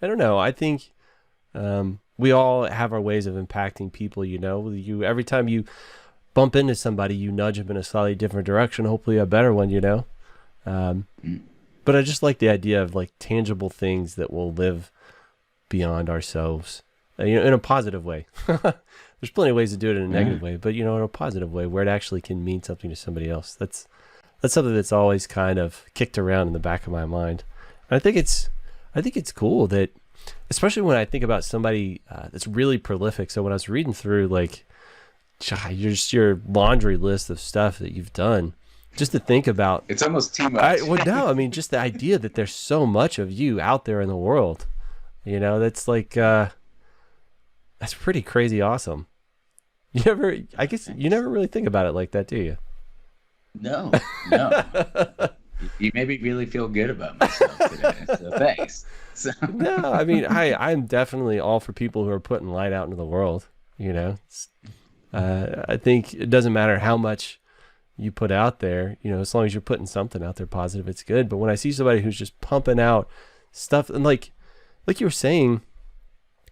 don't know. I think we all have our ways of impacting people. You every time you bump into somebody, you nudge them in a slightly different direction. Hopefully, a better one. But I just like the idea of like tangible things that will live beyond ourselves. In a positive way. There's plenty of ways to do it in a negative way, but in a positive way where it actually can mean something to somebody else. That's something that's always kind of kicked around in the back of my mind. And I think it's cool that, especially when I think about somebody that's really prolific. So when I was reading through like your laundry list of stuff that you've done, just to think about. It's almost too much. No, I mean, just the idea that there's so much of you out there in the world, that's like, that's pretty crazy awesome. I guess you never really think about it like that, do you? No, no. You made me really feel good about myself today. So thanks. So. No, I mean, I'm definitely all for people who are putting light out into the world. I think it doesn't matter how much you put out there, as long as you're putting something out there positive, it's good. But when I see somebody who's just pumping out stuff, and like you were saying,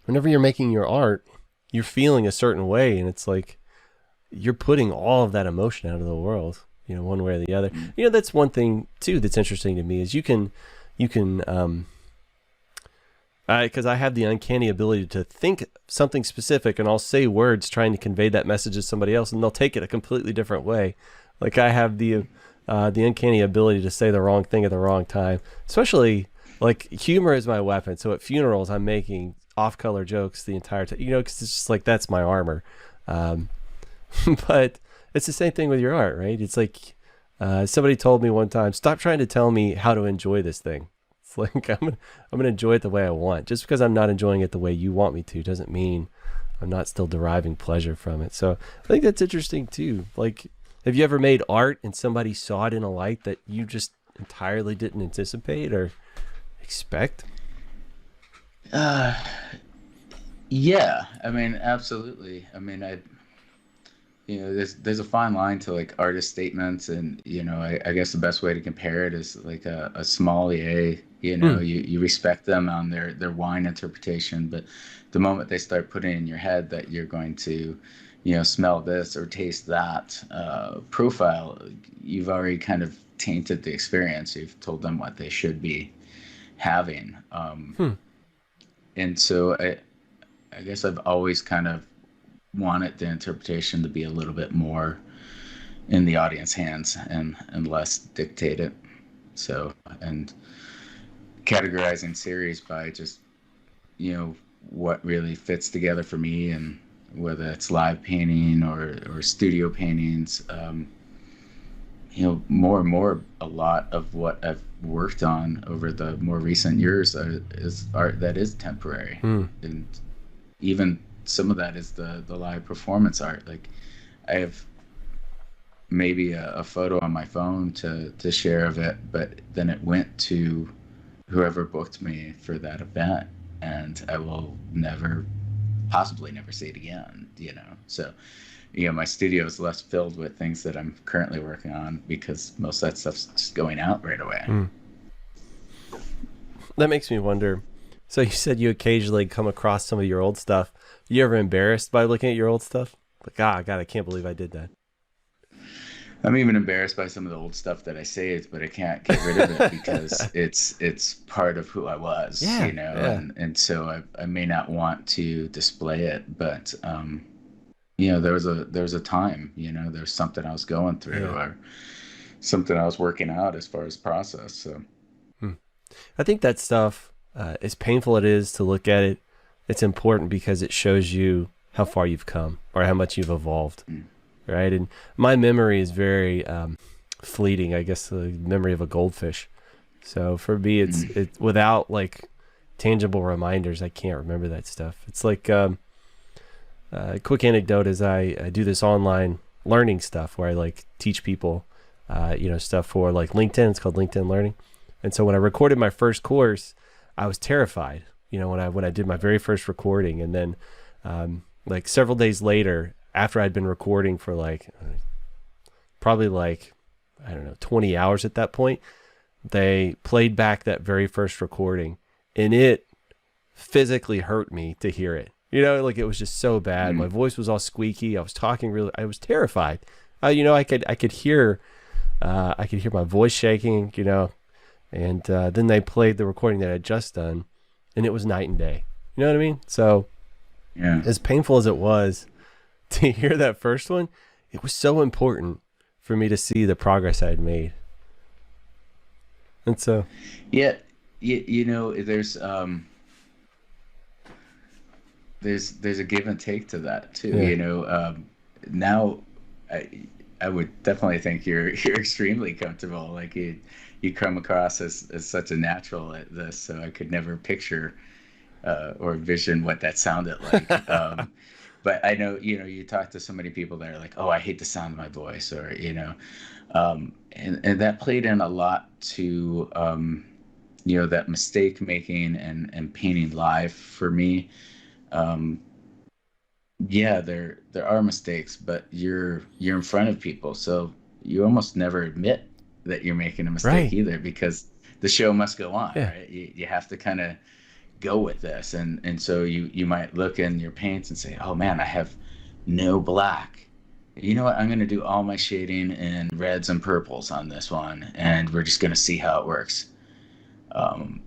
whenever you're making your art, you're feeling a certain way, and it's like you're putting all of that emotion out of the world, one way or the other. That's one thing too that's interesting to me is you can because I have the uncanny ability to think something specific, and I'll say words trying to convey that message to somebody else, and they'll take it a completely different way. Like I have the uncanny ability to say the wrong thing at the wrong time. Especially like humor is my weapon. So at funerals, I'm making off-color jokes the entire time. Because it's just like that's my armor. But it's the same thing with your art, right? It's like somebody told me one time, "Stop trying to tell me how to enjoy this thing." It's like I'm gonna enjoy it the way I want. Just because I'm not enjoying it the way you want me to doesn't mean I'm not still deriving pleasure from it. So I think that's interesting too. Like, have you ever made art and somebody saw it in a light that you just entirely didn't anticipate or expect? Yeah, I mean, absolutely. I mean, there's a fine line to like artist statements, and I guess the best way to compare it is like a sommelier. You respect them on their wine interpretation, but the moment they start putting in your head that you're going to, smell this or taste that profile, you've already kind of tainted the experience. You've told them what they should be having, and so I guess I've always kind of wanted the interpretation to be a little bit more in the audience hands and less dictated. So, and categorizing series by just, what really fits together for me, and whether it's live painting or studio paintings, more and more, a lot of what I've worked on over the more recent years is art that is temporary. And even some of that is the live performance art. Like I have maybe a photo on my phone to share of it, but then it went to whoever booked me for that event, and I will possibly never see it again, So, my studio is less filled with things that I'm currently working on because most of that stuff's just going out right away. That makes me wonder. So you said you occasionally come across some of your old stuff. Are you ever embarrassed by looking at your old stuff? Like, God, I can't believe I did that. I'm even embarrassed by some of the old stuff that I saved, but I can't get rid of it because it's part of who I was, Yeah. And so I may not want to display it, but there was a time, there's something I was going through or something I was working out as far as process. So I think that stuff, as painful it is to look at it, it's important because it shows you how far you've come or how much you've evolved. Right. And my memory is very fleeting, I guess, the memory of a goldfish. So for me, it's without like tangible reminders, I can't remember that stuff. It's like a quick anecdote is I do this online learning stuff where I like teach people, stuff for like LinkedIn. It's called LinkedIn Learning. And so when I recorded my first course, I was terrified, when I did my very first recording. And then like several days later, after I'd been recording for probably 20 hours at that point, they played back that very first recording, and it physically hurt me to hear it. Like it was just so bad. My voice was all squeaky. I was talking I was terrified. I could hear my voice shaking, and then they played the recording that I'd just done, and it was night and day. You know what I mean? So as painful as it was to hear that first one, it was so important for me to see the progress I had made. And so, there's a give and take to that too. Yeah. Now I I would definitely think you're extremely comfortable. Like you come across as such a natural at this, so I could never picture or vision what that sounded like. But I know, you talk to so many people that are like, oh, I hate the sound of my voice, or, and that played in a lot to, that mistake making and painting live for me. Um, yeah, there are mistakes, but you're in front of people, so you almost never admit that you're making a mistake Right. either, because the show must go on, Yeah. right? You have to kind of go with this, and so you might look in your paints and say, oh man, I have no black. You know what? I'm going to do all my shading in reds and purples on this one, and we're just going to see how it works. Um,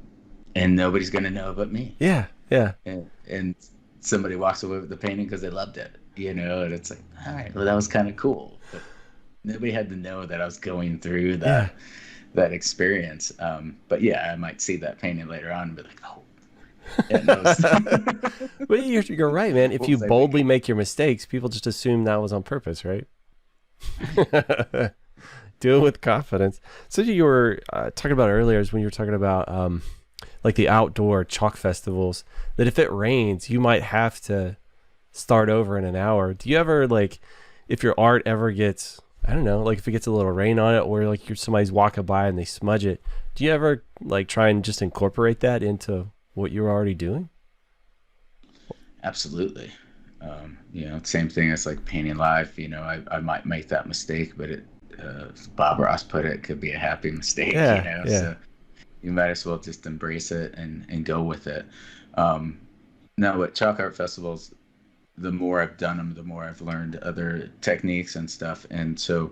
and nobody's going to know but me. Yeah. Yeah. And somebody walks away with the painting because they loved it, and it's like, all right, well, that was kind of cool, but nobody had to know that I was going through Yeah. that experience. But yeah, I might see that painting later on and be like, oh, yeah, no, But you're right, man. If what you was I boldly thinking? make your mistakes, people just assume that was on purpose, right? Do it with confidence. So you were talking about earlier is when you were talking about like the outdoor chalk festivals, that if it rains, you might have to start over in an hour. Do you ever, like, if your art ever gets, I don't know, like if it gets a little rain on it, or like somebody's walking by and they smudge it, do you ever like try and just incorporate that into what you're already doing? Absolutely. Same thing as like painting live. I might make that mistake, but as Bob Ross put it, could be a happy mistake. Yeah, yeah. So you might as well just embrace it and go with it. Um, Now, with chalk art festivals, the more I've done them, the more I've learned other techniques and stuff. And so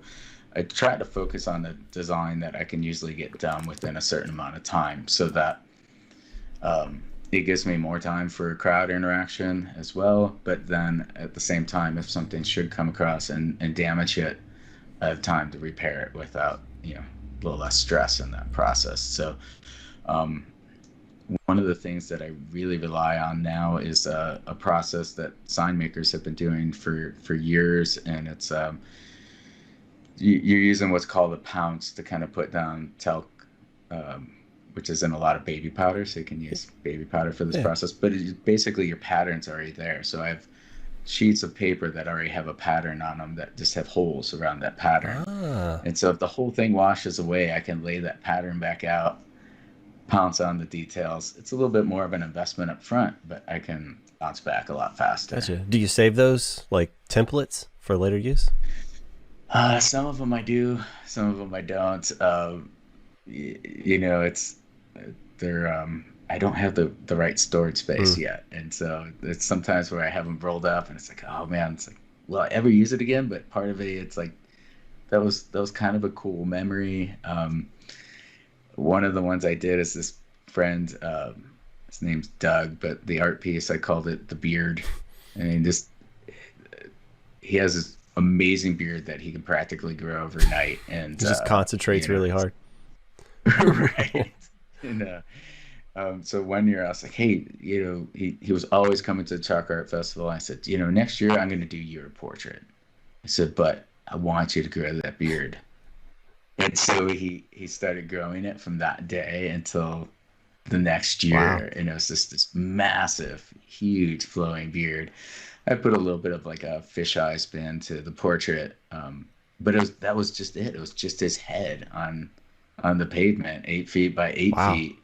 I try to focus on the design that I can usually get done within a certain amount of time, so that it gives me more time for crowd interaction as well. But then at the same time, if something should come across and damage it, I have time to repair it without, a little less stress in that process. So um, one of the things that I really rely on now is a process that sign makers have been doing for years, and it's you're using what's called a pounce to kind of put down talc, um, which is in a lot of baby powder, so you can use baby powder for this Yeah. process. But basically, your pattern's already there. So I have sheets of paper that already have a pattern on them that just have holes around that pattern. Ah, And so if the whole thing washes away, I can lay that pattern back out, pounce on the details. It's a little bit more of an investment up front, but I can bounce back a lot faster. gotcha. Do you save those like templates for later use? Some of them I do, some of them I don't. It's they're I don't have the right storage space Mm, yet, and so it's sometimes where I have them rolled up, and it's like, oh man, it's like, will I ever use it again? But part of it, it's like that was kind of a cool memory. One of the ones I did is this friend, his name's Doug, but the art piece I called it the beard, and he has this amazing beard that he can practically grow overnight, and it just concentrates really hard. right. And so one year I was like, hey, he was always coming to the Chalk Art Festival. I said, next year I'm going to do your portrait. I said, but I want you to grow that beard. And so he started growing it from that day until the next Wow. year, and it was just this massive, huge flowing beard. I put a little bit of like a fisheye spin to the portrait, but that was just it. It was just his head on the pavement, 8 feet by eight Wow. feet,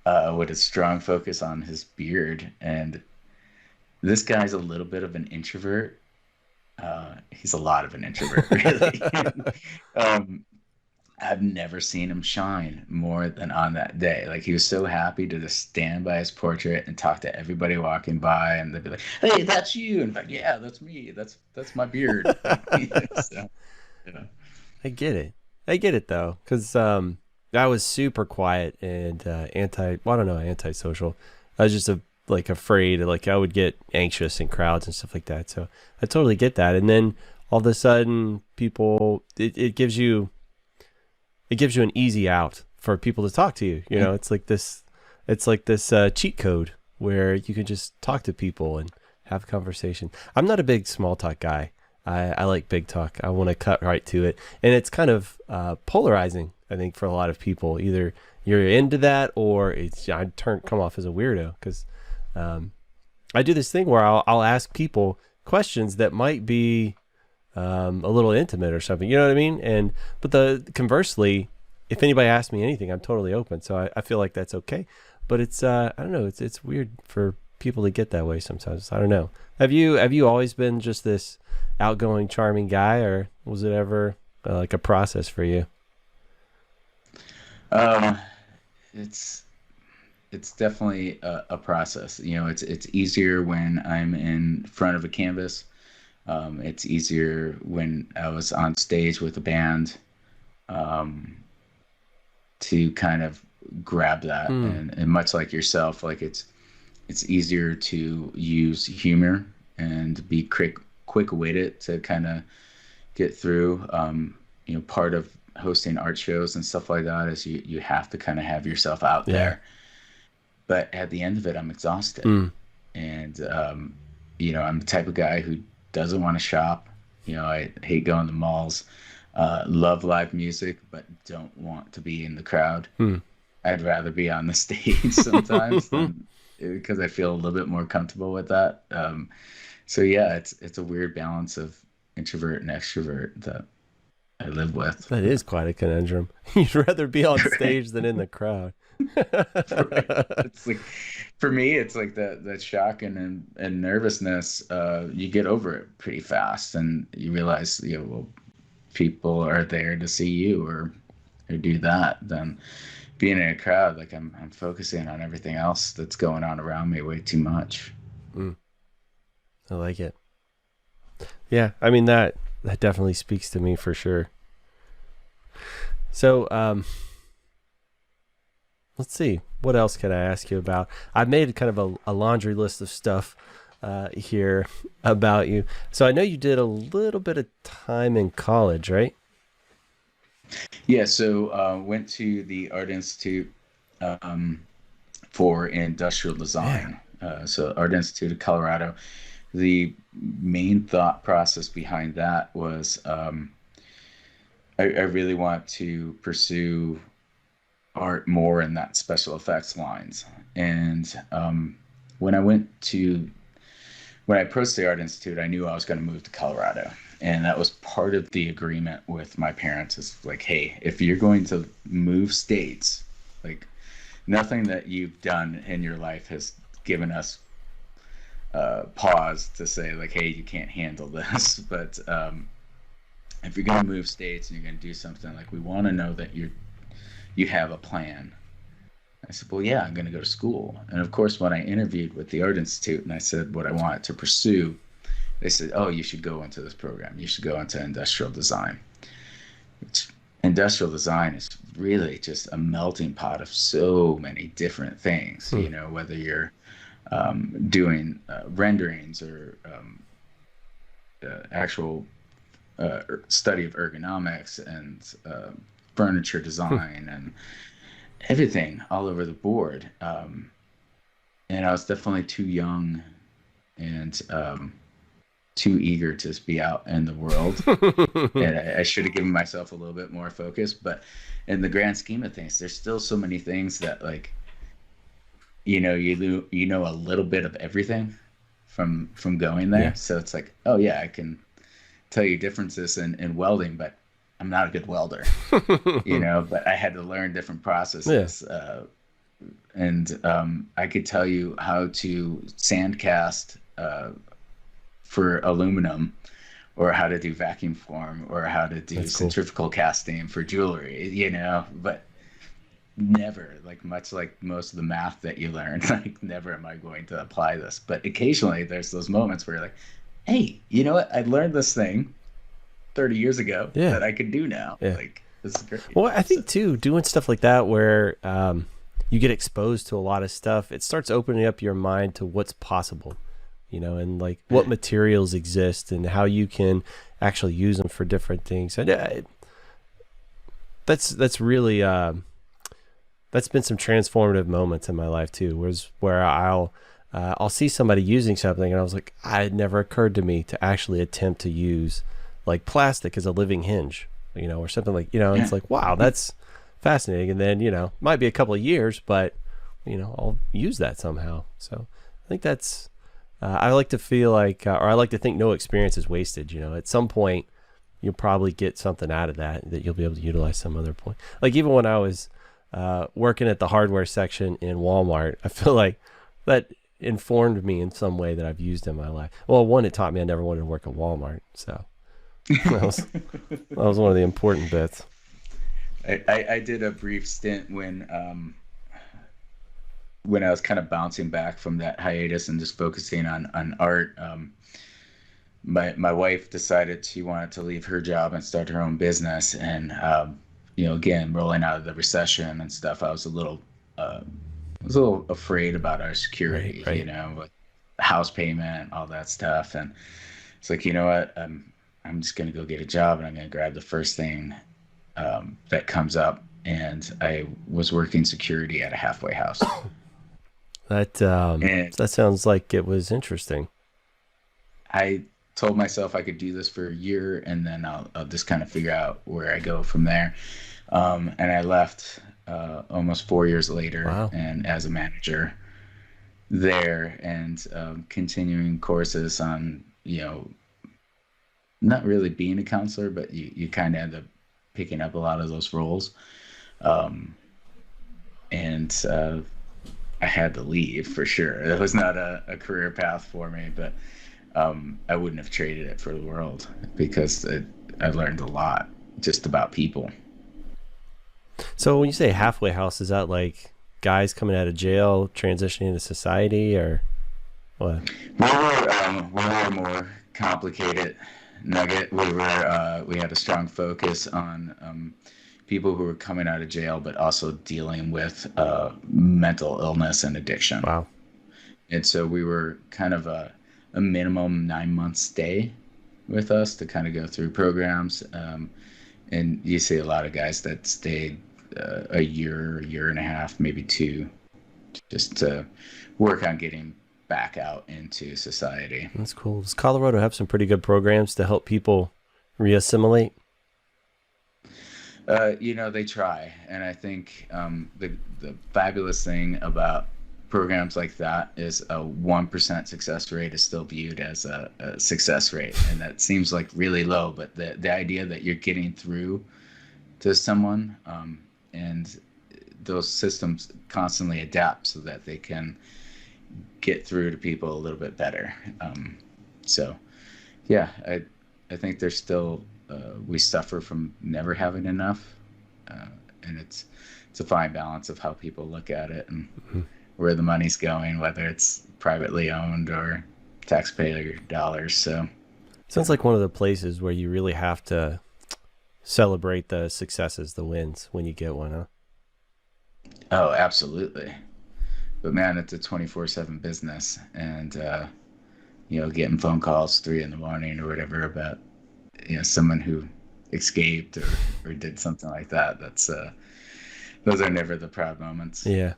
with a strong focus on his beard. And this guy's a little bit of an introvert. He's a lot of an introvert, really. um, I've never seen him shine more than on that day. Like, he was so happy to just stand by his portrait and talk to everybody walking by, and they'd be like, "Hey, that's you!" And I'm like, "Yeah, that's me. That's my beard." Like, so, yeah. I get it. I get it though, because I was super quiet and well, I don't know, antisocial. I was just like afraid, like I would get anxious in crowds and stuff like that. So I totally get that. And then all of a sudden, people, it gives you an easy out for people to talk to you. You know, it's like this cheat code where you can just talk to people and have a conversation. I'm not a big small talk guy. I like big talk. I want to cut right to it. And it's kind of polarizing, I think, for a lot of people. Either you're into that or come off as a weirdo, because I do this thing where I'll ask people questions that might be a little intimate or something. You know what I mean? But conversely, if anybody asks me anything, I'm totally open. So I feel like that's okay. But it's I don't know. It's weird for people to get that way sometimes. I don't know. Have you always been just this outgoing, charming guy, or was it ever like a process for you? Um, it's it's definitely a process. It's easier when I'm in front of a canvas. It's easier when I was on stage with a band, um, to kind of grab that, Hmm. and much like yourself, like it's easier to use humor and be quick-witted to kind of get through. Part of hosting art shows and stuff like that is you have to kind of have yourself out Yeah. there. But at the end of it, I'm exhausted. Mm. And, I'm the type of guy who doesn't want to shop. I hate going to malls. Love live music, but don't want to be in the crowd. Hmm. I'd rather be on the stage sometimes than because I feel a little bit more comfortable with that. So yeah, it's a weird balance of introvert and extrovert that I live with. That is quite a conundrum. You'd rather be on Right. stage than in the crowd. Right. It's like for me, it's like that shock and nervousness. You get over it pretty fast, and you realize, well, people are there to see you or do that. Then being in a crowd, like I'm focusing on everything else that's going on around me way too much. Mm, I like it. Yeah, I mean that definitely speaks to me for sure. So, let's see. What else can I ask you about? I've made kind of a laundry list of stuff here about you. So I know you did a little bit of time in college, right? Yeah, so went to the Art Institute, um, for industrial Yeah. design. So Art Institute of Colorado. The main thought process behind that was, I really want to pursue art more in that special effects lines. And when I went to when I approached the Art Institute, I knew I was going to move to Colorado. And that was part of the agreement with my parents is like, hey, if you're going to move states, like nothing that you've done in your life has given us pause to say like, hey, you can't handle this. But if you're going to move states and you're going to do something, like we want to know that you have a plan. I said, well, yeah, I'm going to go to school. And of course, when I interviewed with the Art Institute and I said what I wanted to pursue, they said, oh, you should go into this program. You should go into industrial design. Which, industrial design is really just a melting pot of so many different things, Hmm. whether you're doing renderings or actual study of ergonomics and furniture Hmm. design and everything all over the board. And I was definitely too young and too eager to just be out in the world. And I should have given myself a little bit more focus. But in the grand scheme of things, there's still so many things that, like, you know a little bit of everything from going Yeah. there. So it's like, oh yeah, I can tell you differences in welding, but I'm not a good welder, but I had to learn different Yeah. processes. And I could tell you how to sand cast for aluminum, or how to do vacuum form, or how to do That's cool. centrifugal casting for jewelry, but never, like much like most of the math that you learn, like never am I going to apply this. But occasionally there's those moments where you're like, hey, you know what? I learned this thing 30 years ago Yeah. that I could do now. Yeah. Like, this is great. Well, I So, think too, doing stuff like that where you get exposed to a lot of stuff, it starts opening up your mind to what's possible, and like what materials exist and how you can actually use them for different things. And that's really that's been some transformative moments in my life too, where I'll I'll see somebody using something, and I was like, it had never occurred to me to actually attempt to use like plastic as a living hinge, or something like, it's like, wow, that's fascinating. And then, might be a couple of years, but, I'll use that somehow. So I think that's, I like to feel like, or I like to think no experience is wasted. At some point, you'll probably get something out of that you'll be able to utilize some other point. Like even when I was working at the hardware section in Walmart, I feel like that informed me in some way that I've used in my life. Well, one, it taught me I never wanted to work at Walmart. So that was one of the important bits. I did a brief stint when I was kind of bouncing back from that hiatus and just focusing on art. My wife decided she wanted to leave her job and start her own business, and again, rolling out of the recession and stuff, I was a little afraid about our security, right. With house payment, all that stuff, and it's like, you know what, I'm just gonna go get a job, and I'm gonna grab the first thing that comes up, and I was working security at a halfway house. That sounds like it was interesting. I told myself I could do this for a year, and then I'll just kind of figure out where I go from there. And I left almost 4 years later, Wow. and as a manager there, and continuing courses on, not really being a counselor, but you kind of end up picking up a lot of those roles. And I had to leave for sure. It was not a career path for me, but I wouldn't have traded it for the world, because I learned a lot just about people. So when you say halfway house, is that like guys coming out of jail transitioning into society, or what? We were a more complicated nugget. We had a strong focus on people who were coming out of jail, but also dealing with mental illness and addiction. Wow. And so we were kind of a minimum 9-month stay with us to kind of go through programs. And you see a lot of guys that stayed a year and a half, maybe 2, just to work on getting back out into society. That's cool. Does Colorado have some pretty good programs to help people reassimilate? They try. And I think the fabulous thing about programs like that is a 1% success rate is still viewed as a success rate. And that seems like really low, but the idea that you're getting through to someone, and those systems constantly adapt so that they can get through to people a little bit better. So yeah, I think there's still, we suffer from never having enough. And it's a fine balance of how people look at it and where the money's going, whether it's privately owned or taxpayer dollars. So sounds like one of the places where you really have to celebrate the successes, the wins when you get one, huh? Oh, absolutely. But man, it's a 24/7 business, and getting phone calls 3 a.m. or whatever about someone who escaped or did something like that. That's those are never the proud moments. Yeah,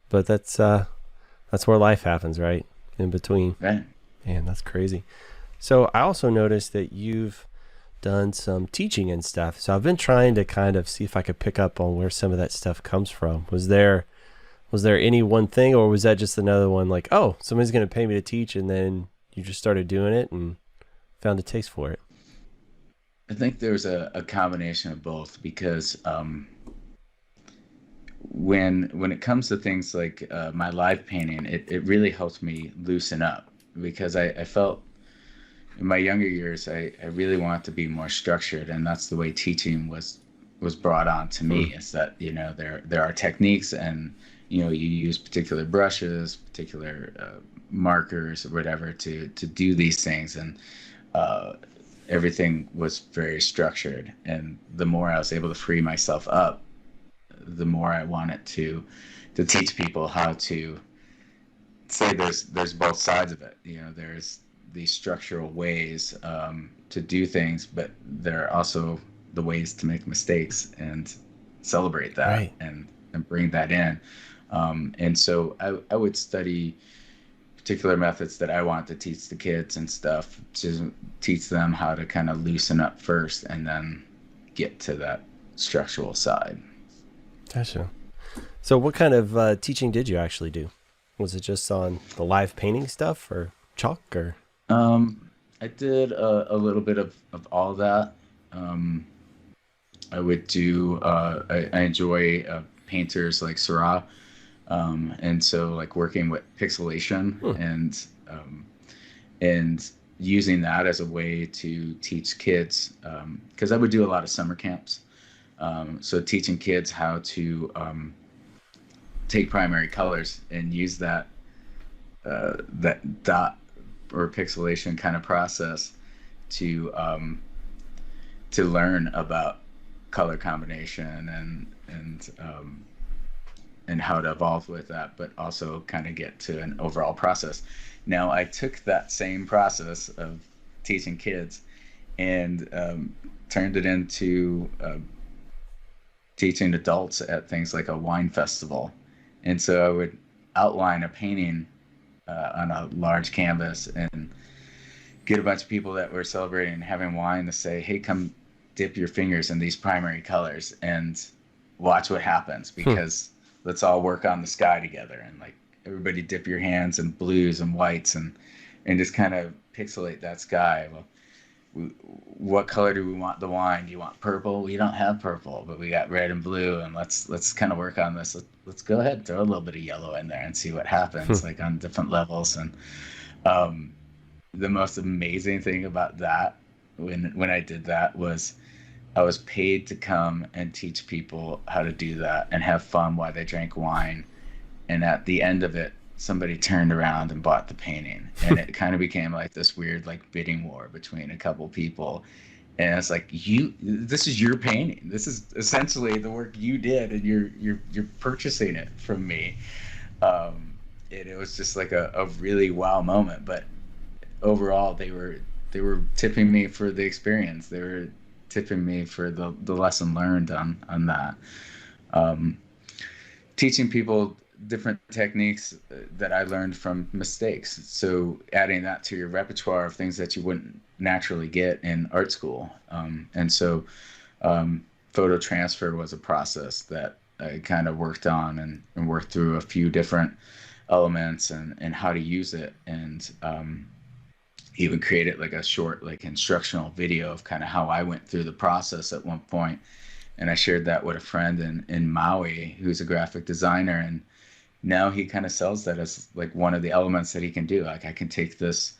but that's where life happens, right? In between. Right. Man, that's crazy. So I also noticed that you've done some teaching and stuff. So I've been trying to kind of see if I could pick up on where some of that stuff comes from. Was there any one thing, or was that just another one like, oh, somebody's going to pay me to teach, and then you just started doing it and found a taste for it? I think there's a combination of both, because when it comes to things like my live painting, it really helps me loosen up, because I felt in my younger years, I really wanted to be more structured, and that's the way teaching was brought on to me. Is that there are techniques, and you use particular brushes, particular markers, or whatever to do these things, and everything was very structured. And the more I was able to free myself up, the more I wanted to teach people how to say there's both sides of it. There's these structural ways to do things, but there are also the ways to make mistakes and celebrate that, right, and bring that in. And so I would study particular methods that I want to teach the kids and stuff, to teach them how to kind of loosen up first and then get to that structural side. Gotcha. So what kind of teaching did you actually do? Was it just on the live painting stuff or chalk or? I did a little bit of all that. Um, I would do, I enjoy painters like Seurat. And so like working with pixelation Hmm. and using that as a way to teach kids, because I would do a lot of summer camps. So teaching kids how to take primary colors and use that dot or pixelation kind of process to learn about color combination and how to evolve with that, but also kind of get to an overall process. Now, I took that same process of teaching kids and turned it into teaching adults at things like a wine festival. And so I would outline a painting on a large canvas and get a bunch of people that were celebrating and having wine to say, hey, come dip your fingers in these primary colors and watch what happens, because let's all work on the sky together, and like everybody dip your hands in blues and whites and just kind of pixelate that sky. Well, what color do we want the wine? Do you want purple? We don't have purple, but we got red and blue, and let's kind of work on this. Let's go ahead and throw a little bit of yellow in there and see what happens, like on different levels. And the most amazing thing about that, when I did that, was I was paid to come and teach people how to do that and have fun while they drank wine. And at the end of it, somebody turned around and bought the painting, and it kind of became like this weird like bidding war between a couple people. And it's like, this is your painting. This is essentially the work you did, and you're purchasing it from me. And it was just like a really wow moment. But overall, they were tipping me for the experience. They were tipping me for the lesson learned on that. Teaching people different techniques that I learned from mistakes. So adding that to your repertoire of things that you wouldn't naturally get in art school. And so photo transfer was a process that I kind of worked on and worked through a few different elements and how to use it. And even created like a short like instructional video of kind of how I went through the process at one point. And I shared that with a friend in Maui who's a graphic designer, and now he kind of sells that as like one of the elements that he can do. Like, I can take this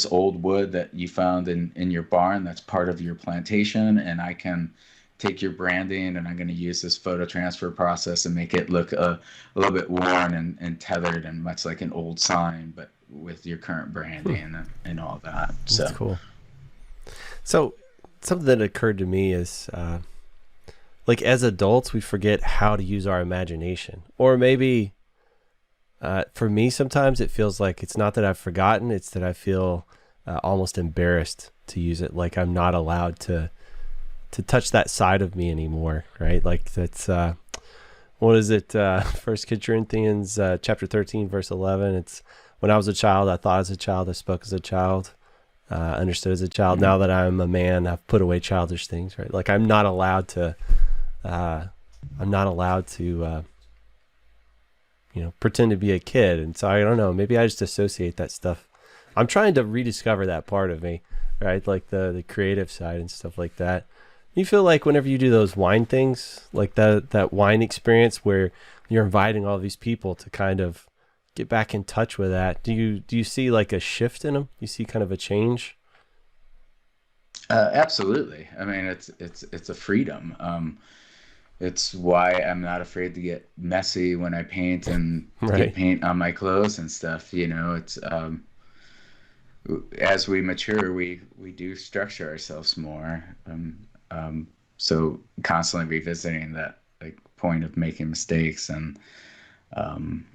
old wood that you found in your barn that's part of your plantation, and I can take your branding, and I'm going to use this photo transfer process and make it look a little bit worn and tethered and much like an old sign, but with your current branding and all that. So That's cool. So something that occurred to me is like, as adults, we forget how to use our imagination. Or maybe for me, sometimes it feels like it's not that I've forgotten, it's that I feel almost embarrassed to use it. Like I'm not allowed to touch that side of me anymore, right? Like that's, what is it? 1 Corinthians chapter 13, verse 11. It's, when I was a child, I thought as a child, I spoke as a child, understood as a child. Now that I'm a man, I've put away childish things, right? Like I'm not allowed to, pretend to be a kid. And so I don't know, maybe I just associate that stuff. I'm trying to rediscover that part of me, right? Like the creative side and stuff like that. You feel like whenever you do those wine things, like that wine experience where you're inviting all these people to kind of get back in touch with that, do you see like a shift in them? You see kind of a change? absolutely. I mean, it's a freedom. It's why I'm not afraid to get messy when I paint and get Right. paint on my clothes and stuff. It's as we mature, we do structure ourselves more. So constantly revisiting that like point of making mistakes um,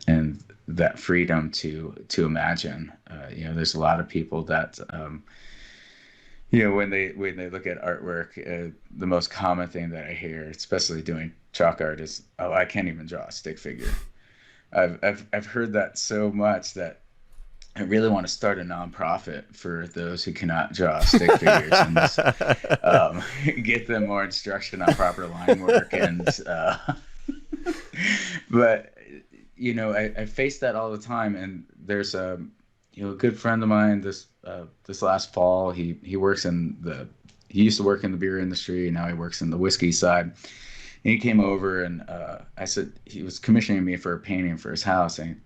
and that freedom to imagine. There's a lot of people that when they look at artwork, the most common thing that I hear, especially doing chalk art, is, "Oh, I can't even draw a stick figure." I've heard that so much that I really want to start a nonprofit for those who cannot draw stick figures and just get them more instruction on proper line work. And but I face that all the time. And there's a good friend of mine this last fall. He works in he used to work in the beer industry. Now he works in the whiskey side. And he came over, and I said he was commissioning me for a painting for his house, and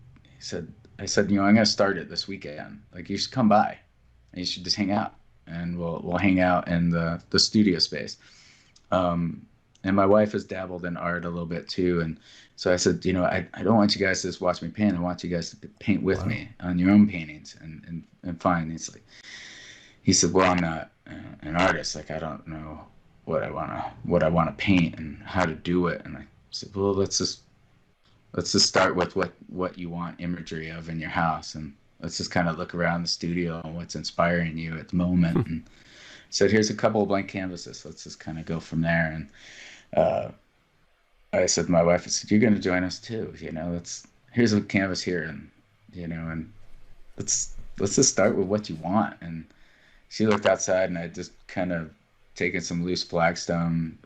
I said, I'm going to start it this weekend. Like, you should come by, and you should just hang out, and we'll hang out in the studio space. And my wife has dabbled in art a little bit too, and so I said, I don't want you guys to just watch me paint. I want you guys to paint with me on your own paintings and fine. He said, well, I'm not an artist. Like, I don't know what I want to paint and how to do it. And I said, well, let's just start with what you want imagery of in your house, and let's just kind of look around the studio and what's inspiring you at the moment. And said, here's a couple of blank canvases. Let's just kind of go from there. And I said to my wife, I said, you're going to join us too. Here's a canvas here, and and let's just start with what you want. And she looked outside, and I just kind of taken some loose flagstone,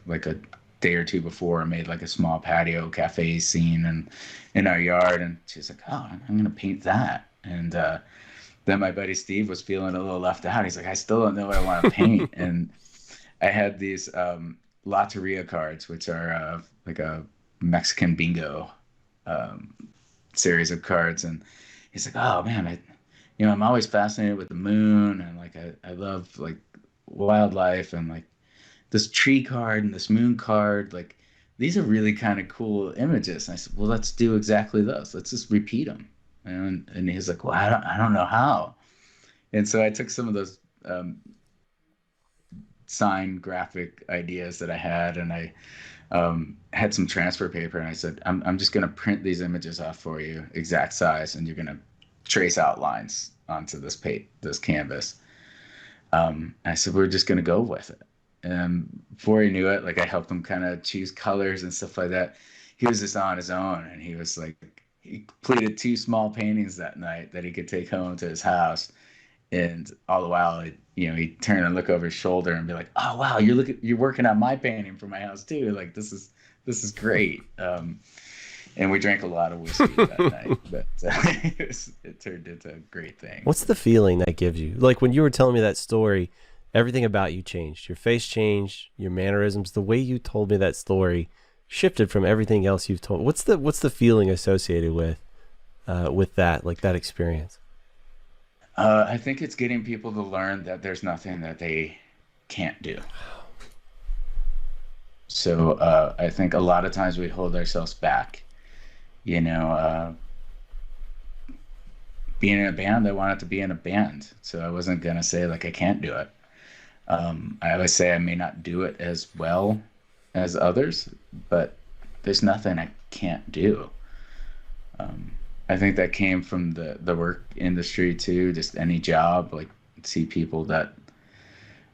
like a day or two before, I made like a small patio cafe scene in our yard. And she's like, oh, I'm going to paint that. And then my buddy Steve was feeling a little left out. He's like, I still don't know what I want to paint. And I had these Loteria cards, which are like a Mexican bingo series of cards. And he's like, oh man, I'm always fascinated with the moon, and like I love like wildlife, and like this tree card and this moon card, like these are really kind of cool images. And I said, well, let's do exactly those. Let's just repeat them. And he's like, well, I don't know how. And so I took some of those sign graphic ideas that I had, and I had some transfer paper, and I said, I'm just going to print these images off for you, exact size, and you're going to trace outlines onto this canvas. I said, we're just going to go with it. And before he knew it, like I helped him kind of choose colors and stuff like that. He was just on his own, and he was like, he completed 2 small paintings that night that he could take home to his house. And all the while, he'd turn and look over his shoulder and be like, "Oh wow, you're working on my painting for my house too. Like this is great." And we drank a lot of whiskey that night, but it turned into a great thing. What's the feeling that gives you? Like when you were telling me that story, everything about you changed. Your face changed, your mannerisms, the way you told me that story shifted from everything else you've told. What's the feeling associated with that, like that experience? I think it's getting people to learn that there's nothing that they can't do. So I think a lot of times we hold ourselves back. Being in a band, I wanted to be in a band. So I wasn't going to say like I can't do it. I always say I may not do it as well as others, but there's nothing I can't do. I think that came from the work industry too, just any job, like see people that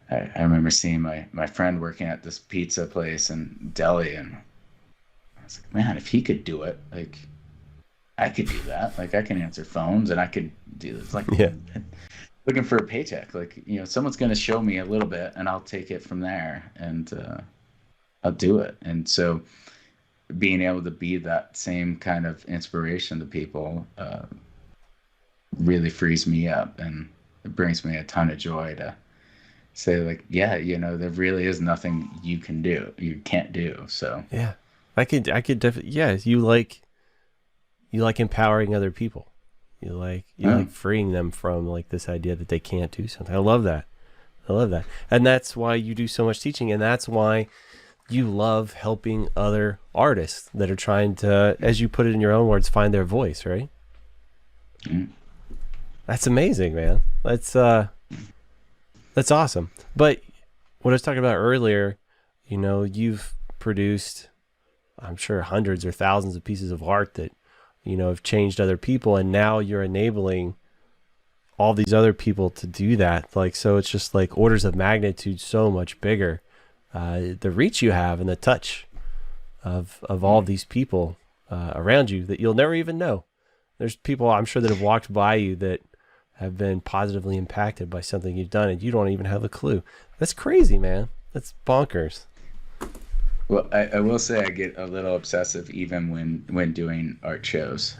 I remember seeing my friend working at this pizza place in Delhi, and I was like, man, if he could do it, like I could do that. Like I can answer phones and I could do this. Like looking for a paycheck, like, someone's going to show me a little bit and I'll take it from there, and I'll do it. And so being able to be that same kind of inspiration to people really frees me up, and it brings me a ton of joy to say like, yeah, there really is nothing you can't do. So yeah, I could definitely, yeah. You like empowering other people. You like freeing them from like this idea that they can't do something. I love that. And that's why you do so much teaching, and that's why you love helping other artists that are trying to, as you put it in your own words, find their voice, right? Mm. That's amazing, man. That's awesome. But what I was talking about earlier, you've produced, I'm sure, hundreds or thousands of pieces of art that, have changed other people, and now you're enabling all these other people to do that. Like, so it's just like orders of magnitude so much bigger. The reach you have and the touch of all these people around you that you'll never even know. There's people I'm sure that have walked by you that have been positively impacted by something you've done, and you don't even have a clue. That's crazy, man. That's bonkers. Well, I will say I get a little obsessive even when doing art shows.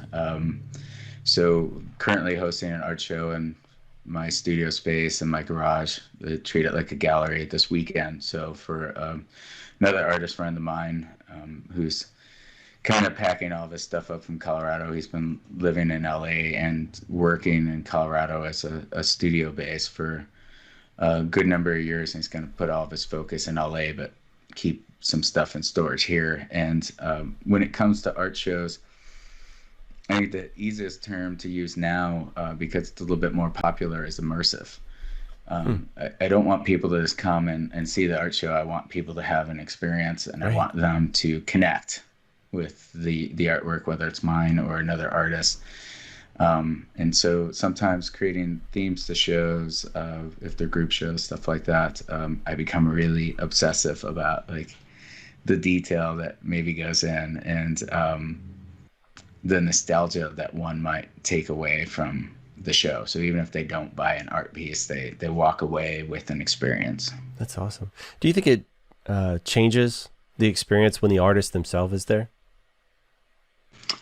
So currently hosting an art show in my studio space in my garage. They treat it like a gallery this weekend. So for another artist friend of mine who's kind of packing all this stuff up from Colorado. He's been living in LA and working in Colorado as a studio base for a good number of years. And he's going to put all of his focus in LA, but keep some stuff in storage here. And when it comes to art shows, I think the easiest term to use now, because it's a little bit more popular, is immersive. I don't want people to just come and see the art show. I want people to have an experience, and I want them to connect with the artwork, whether it's mine or another artist. And so sometimes creating themes to shows, if they're group shows, stuff like that, I become really obsessive about like the detail that maybe goes in, and the nostalgia that one might take away from the show. So even if they don't buy an art piece, they walk away with an experience. That's awesome. Do you think it changes the experience when the artist themselves is there?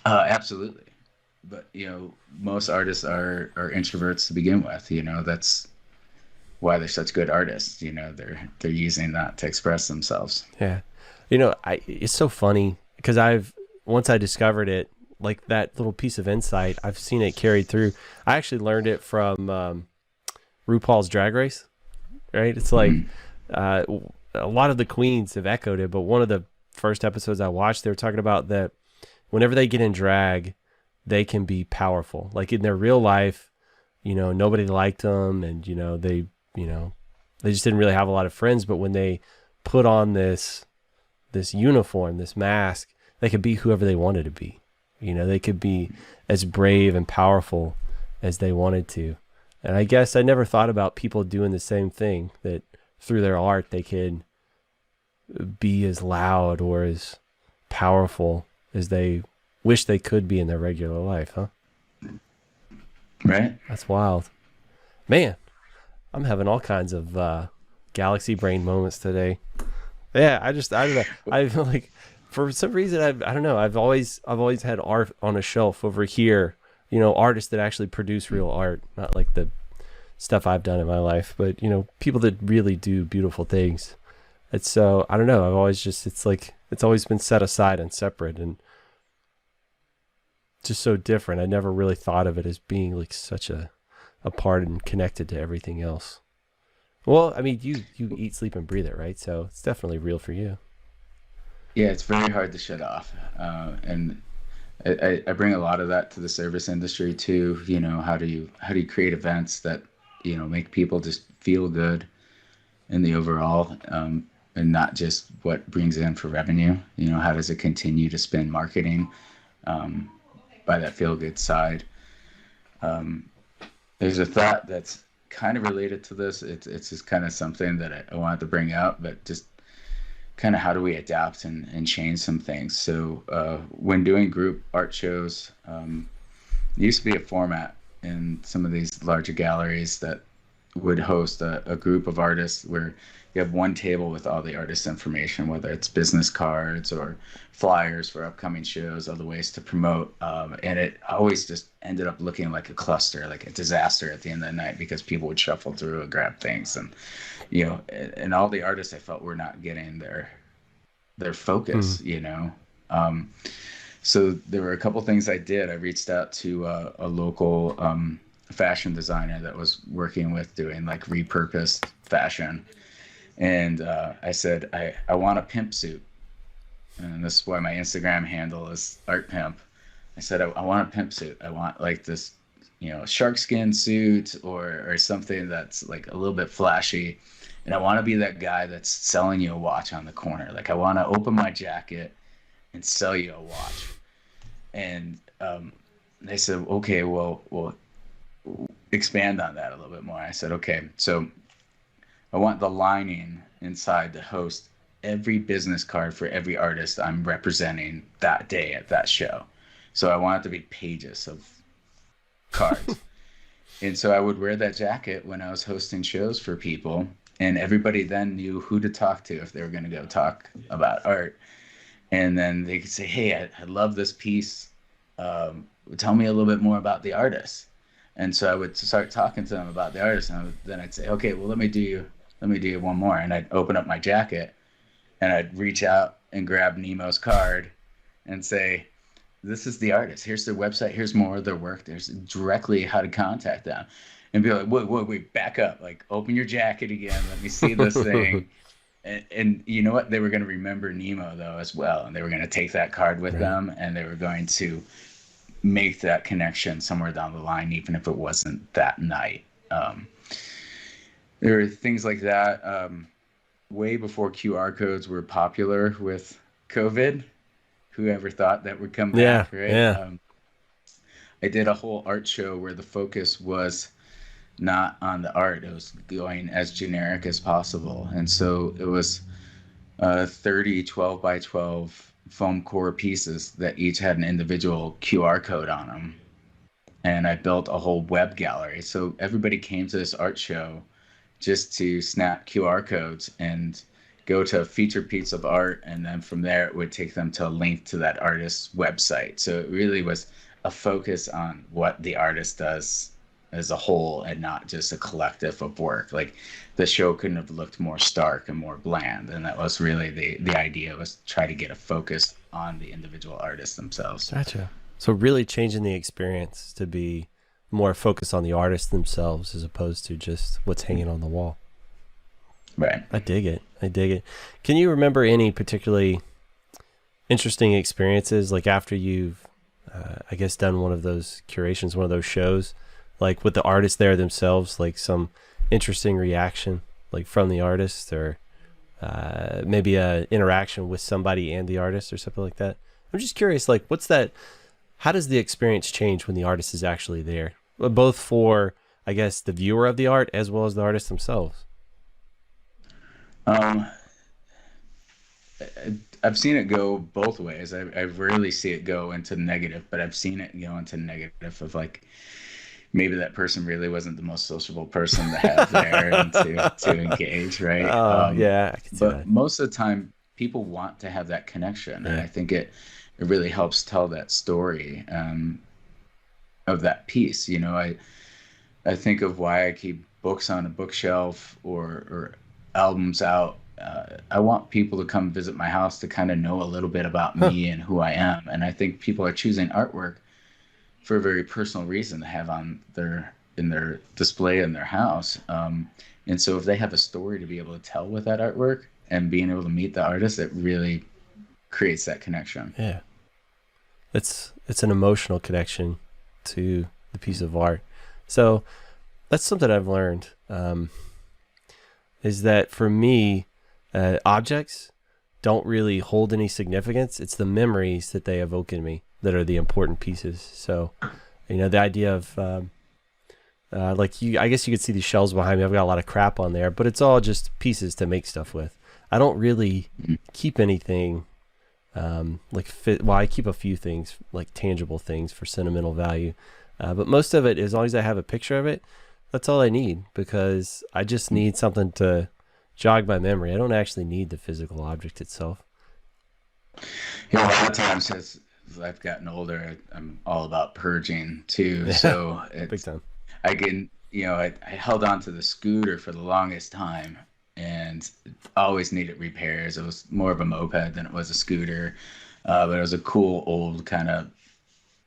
Absolutely. But, most artists are introverts to begin with. That's why they're such good artists. They're using that to express themselves. Yeah. It's so funny because once I discovered it, like that little piece of insight, I've seen it carried through. I actually learned it from RuPaul's Drag Race, right? It's like a lot of the queens have echoed it, but one of the first episodes I watched, they were talking about that whenever they get in drag, they can be powerful. Like in their real life, nobody liked them, and they just didn't really have a lot of friends. But when they put on this uniform, this mask, they could be whoever they wanted to be. They could be as brave and powerful as they wanted to. And I guess I never thought about people doing the same thing, that through their art they could be as loud or as powerful as they wish they could be in their regular life, huh? Right. That's wild. Man, I'm having all kinds of galaxy brain moments today. Yeah, I don't know. I feel like for some reason I don't know. I've always had art on a shelf over here. Artists that actually produce real art, not like the stuff I've done in my life, but people that really do beautiful things. It's so I don't know. I've always it's always been set aside and separate and just so different. I never really thought of it as being like such a part and connected to everything else. Well, I mean, you eat, sleep, and breathe it, right? So it's definitely real for you. Yeah, it's very hard to shut off. And I bring a lot of that to the service industry too. How do you create events that, make people just feel good in the overall, and not just what brings in for revenue? How does it continue to spend marketing by that feel good side? There's a thought that's kind of related to this. It's just kind of something that I wanted to bring out, but just kind of how do we adapt and change some things. So when doing group art shows, there used to be a format in some of these larger galleries that would host a group of artists where you have one table with all the artist information, whether it's business cards or flyers for upcoming shows, other ways to promote. And it always just ended up looking like a cluster, like a disaster at the end of the night, because people would shuffle through and grab things. And, and all the artists I felt were not getting their focus, So there were a couple things I did. I reached out to a local fashion designer that was working with doing like repurposed fashion. And I said, I want a pimp suit. And this is why my Instagram handle is Art Pimp. I said, I want a pimp suit. I want like this, shark skin suit or something that's like a little bit flashy. And I want to be that guy that's selling you a watch on the corner. Like I want to open my jacket and sell you a watch. And they said, okay, well, we'll expand on that a little bit more. I said, okay, so I want the lining inside to host every business card for every artist I'm representing that day at that show. So I want it to be pages of cards. And so I would wear that jacket when I was hosting shows for people, and everybody then knew who to talk to if they were going to go talk about art. And then they could say, "Hey, I love this piece. Tell me a little bit more about the artist." And so I would start talking to them about the artist, and then I'd say, "Okay, well, let me do you one more." And I'd open up my jacket, and I'd reach out and grab Nemo's card, and say, "This is the artist. Here's their website. Here's more of their work. There's directly how to contact them." And be like, wait, back up. Like, open your jacket again. Let me see this thing. And you know what? They were going to remember Nemo, though, as well. And they were going to take that card with them, and they were going to make that connection somewhere down the line, even if it wasn't that night. There were things like that way before QR codes were popular with COVID. Whoever thought that would come back, right? Yeah. I did a whole art show where the focus was not on the art. It was going as generic as possible. And so it was 30 12 by 12 foam core pieces that each had an individual QR code on them. And I built a whole web gallery. So everybody came to this art show just to snap QR codes and go to a featured piece of art, and then from there it would take them to a link to that artist's website. So it really was a focus on what the artist does as a whole and not just a collective of work. Like, the show couldn't have looked more stark and more bland, and that was really the idea, was try to get a focus on the individual artists themselves. Gotcha. So really changing the experience to be more focused on the artists themselves as opposed to just what's hanging on the wall. Right. I dig it. Can you remember any particularly interesting experiences, like after you've, I guess, done one of those curations, one of those shows, like with the artists there themselves, like some interesting reaction, like from the artist, or maybe a interaction with somebody and the artist or something like that? I'm just curious, like, how does the experience change when the artist is actually there, both for, I guess, the viewer of the art as well as the artists themselves? I've seen it go both ways. I rarely see it go into negative, but I've seen it go into negative of, like, maybe that person really wasn't the most sociable person to have there and to engage, right? Yeah, I can see that. But most of the time, people want to have that connection, and I think it really helps tell that story of that piece. You know, I think of why I keep books on a bookshelf or albums out. I want people to come visit my house to kind of know a little bit about me and who I am. And I think people are choosing artwork for a very personal reason to have on in their display in their house. And so if they have a story to be able to tell with that artwork and being able to meet the artist, it really creates that connection. Yeah. It's an emotional connection to the piece of art. So that's something I've learned, is that for me, objects don't really hold any significance. It's the memories that they evoke in me that are the important pieces. So, you know, the idea of, I guess you could see these shelves behind me. I've got a lot of crap on there, but it's all just pieces to make stuff with. I don't really keep anything, I keep a few things, like tangible things for sentimental value. But most of it, as long as I have a picture of it, that's all I need, because I just need something to jog my memory. I don't actually need the physical object itself. Yeah, a lot of times as I've gotten older, I'm all about purging too. So Big time. I held on to the scooter for the longest time and always needed repairs. It was more of a moped than it was a scooter, but it was a cool old kind of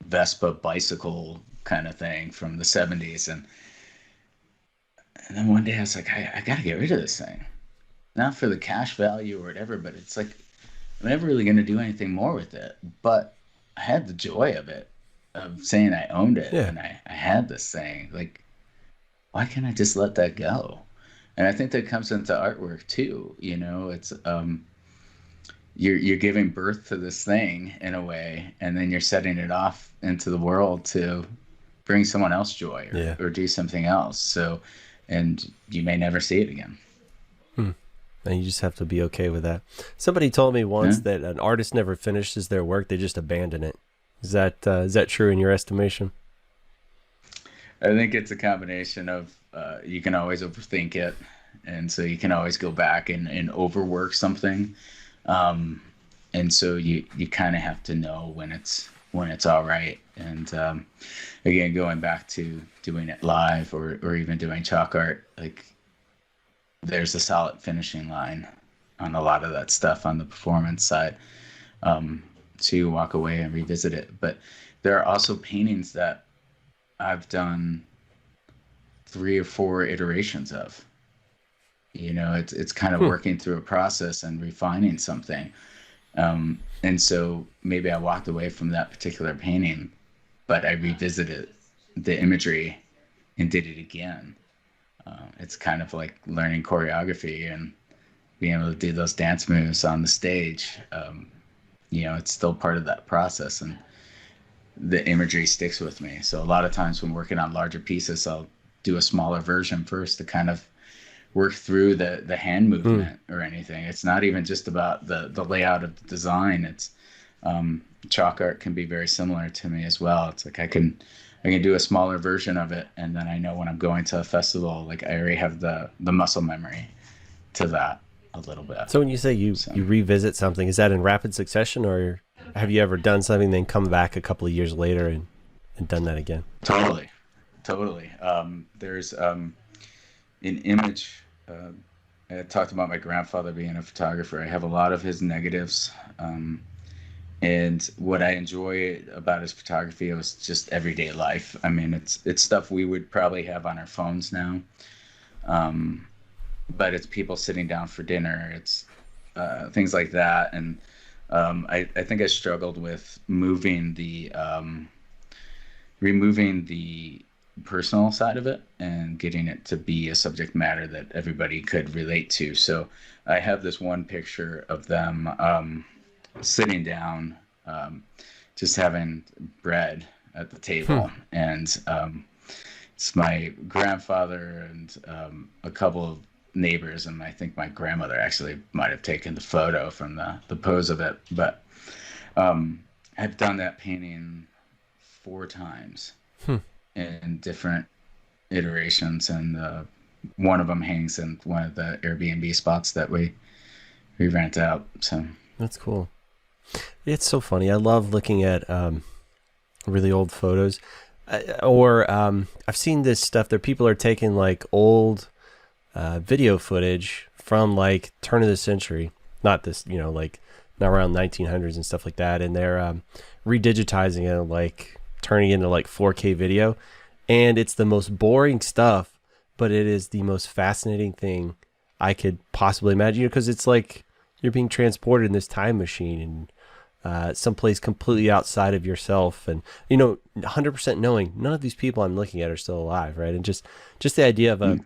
Vespa bicycle kind of thing from the 70s. And then one day I was like, I got to get rid of this thing. Not for the cash value or whatever, but it's like, I'm never really going to do anything more with it. But I had the joy of it, of saying I owned it. Yeah. And I had this thing. Like, why can't I just let that go? And I think that comes into artwork too. You know, it's you're giving birth to this thing in a way, and then you're setting it off into the world to bring someone else joy or do something else. So, and you may never see it again. And you just have to be okay with that. Somebody told me once Yeah. that an artist never finishes their work; they just abandon it. Is that true in your estimation? I think it's a combination of you can always overthink it, and so you can always go back and overwork something. Um, and so you kind of have to know when it's all right. And again, going back to doing it live or even doing chalk art, like there's a solid finishing line on a lot of that stuff on the performance side. Um, so you walk away and revisit it. But there are also paintings that I've done 3 or 4 iterations of. It's kind of Hmm. working through a process and refining something. And so maybe I walked away from that particular painting, but I revisited the imagery and did it again. It's kind of like learning choreography and being able to do those dance moves on the stage. It's still part of that process, and the imagery sticks with me. So a lot of times when working on larger pieces, I'll do a smaller version first to kind of work through the hand Hmm. movement or anything. It's not even just about the layout of the design. It's chalk art can be very similar to me as well. It's like I can do a smaller version of it, and then I know when I'm going to a festival, like I already have the muscle memory to that a little bit. So when you say So you revisit something, is that in rapid succession, or have you ever done something then come back a couple of years later and done that again? totally, totally. There's an image. I talked about my grandfather being a photographer. I have a lot of his negatives. And what I enjoy about his photography was just everyday life. I mean, it's stuff we would probably have on our phones now, um, but it's people sitting down for dinner. It's things like that. And I think I struggled with removing the personal side of it and getting it to be a subject matter that everybody could relate to. So I have this one picture of them sitting down, um, just having bread at the Hmm. table. And it's my grandfather and a couple of neighbors. And I think my grandmother actually might have taken the photo from the pose of it. But I've done that painting 4 times Hmm. in different iterations. And one of them hangs in one of the Airbnb spots that we rent out. So, That's cool. It's so funny. I love looking at really old photos, or I've seen this stuff that people are taking like old video footage from like turn of the century, not this, like not around 1900s and stuff like that, and they're redigitizing it, like turning it into like 4K video, and it's the most boring stuff, but it is the most fascinating thing I could possibly imagine, because it's like you're being transported in this time machine and someplace completely outside of yourself, and 100% knowing none of these people I'm looking at are still alive, right? And just the idea of a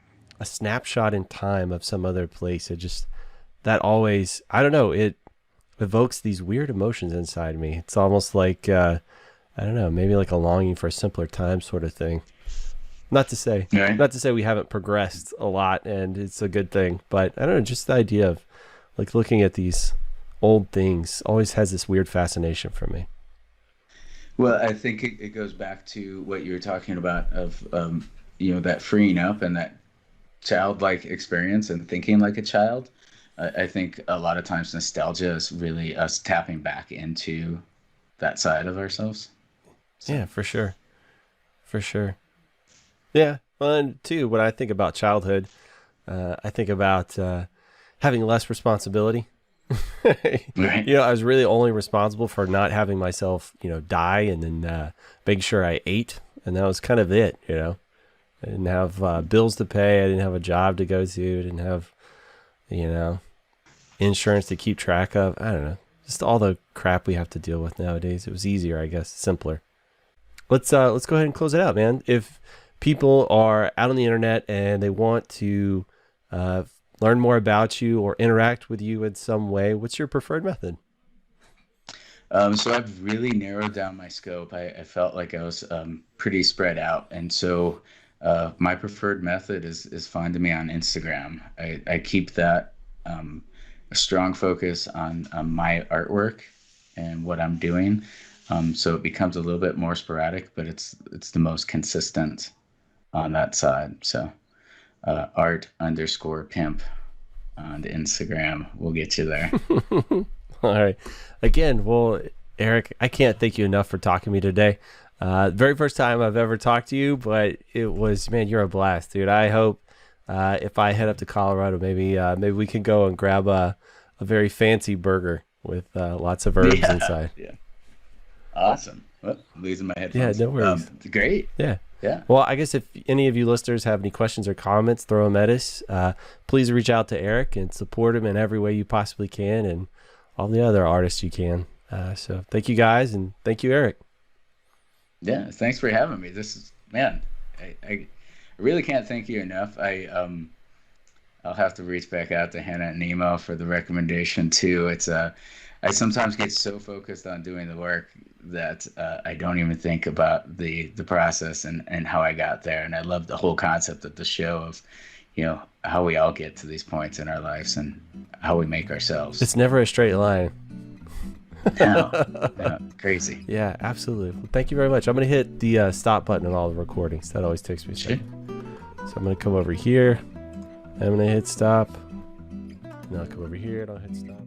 snapshot in time of some other place, it just, that always, I don't know, it evokes these weird emotions inside me. It's almost like I don't know, maybe like a longing for a simpler time sort of thing. Not to say, right. not to say we haven't progressed a lot and it's a good thing, but I don't know, just the idea of like looking at these old things always has this weird fascination for me. Well, I think it goes back to what you were talking about of that freeing up and that childlike experience and thinking like a child. I think a lot of times nostalgia is really us tapping back into that side of ourselves. So Yeah, for sure. For sure. Yeah. Well, and too, when I think about childhood, I think about having less responsibility. right, I was really only responsible for not having myself, die, and then making sure I ate. And that was kind of it. I didn't have bills to pay. I didn't have a job to go to. I didn't have, you know, insurance to keep track of. I don't know. Just all the crap we have to deal with nowadays. It was easier, I guess, simpler. Let's go ahead and close it out, man. If people are out on the internet and they want to uh, learn more about you or interact with you in some way, what's your preferred method? so I've really narrowed down my scope. I felt like I was pretty spread out, and so my preferred method is finding me on Instagram. I keep that a strong focus on my artwork and what I'm doing. So it becomes a little bit more sporadic, but it's the most consistent on that side. So art_pimp on the Instagram will get you there. All right. Again, well, Eric, I can't thank you enough for talking to me today. Very first time I've ever talked to you, but it was, man, you're a blast, dude. I hope if I head up to Colorado, maybe we can go and grab a very fancy burger with lots of herbs inside. Yeah. Awesome. Well, I'm losing my headphones. Yeah, no worries. Great. Yeah. Yeah. Well, I guess if any of you listeners have any questions or comments, throw them at us. Please reach out to Eric and support him in every way you possibly can, and all the other artists you can. So thank you guys, and thank you, Eric. Yeah, thanks for having me. This is, man, I really can't thank you enough. I'll have to reach back out to Hannah and email for the recommendation too. It's I sometimes get so focused on doing the work that I don't even think about the process and how I got there. And I love the whole concept of the show of, how we all get to these points in our lives and how we make ourselves. It's never a straight line. No, crazy. Yeah, absolutely. Well, thank you very much. I'm going to hit the stop button on all the recordings. That always takes me a second. So I'm going to come over here. I'm going to hit stop. And I'll come over here and I'll hit stop.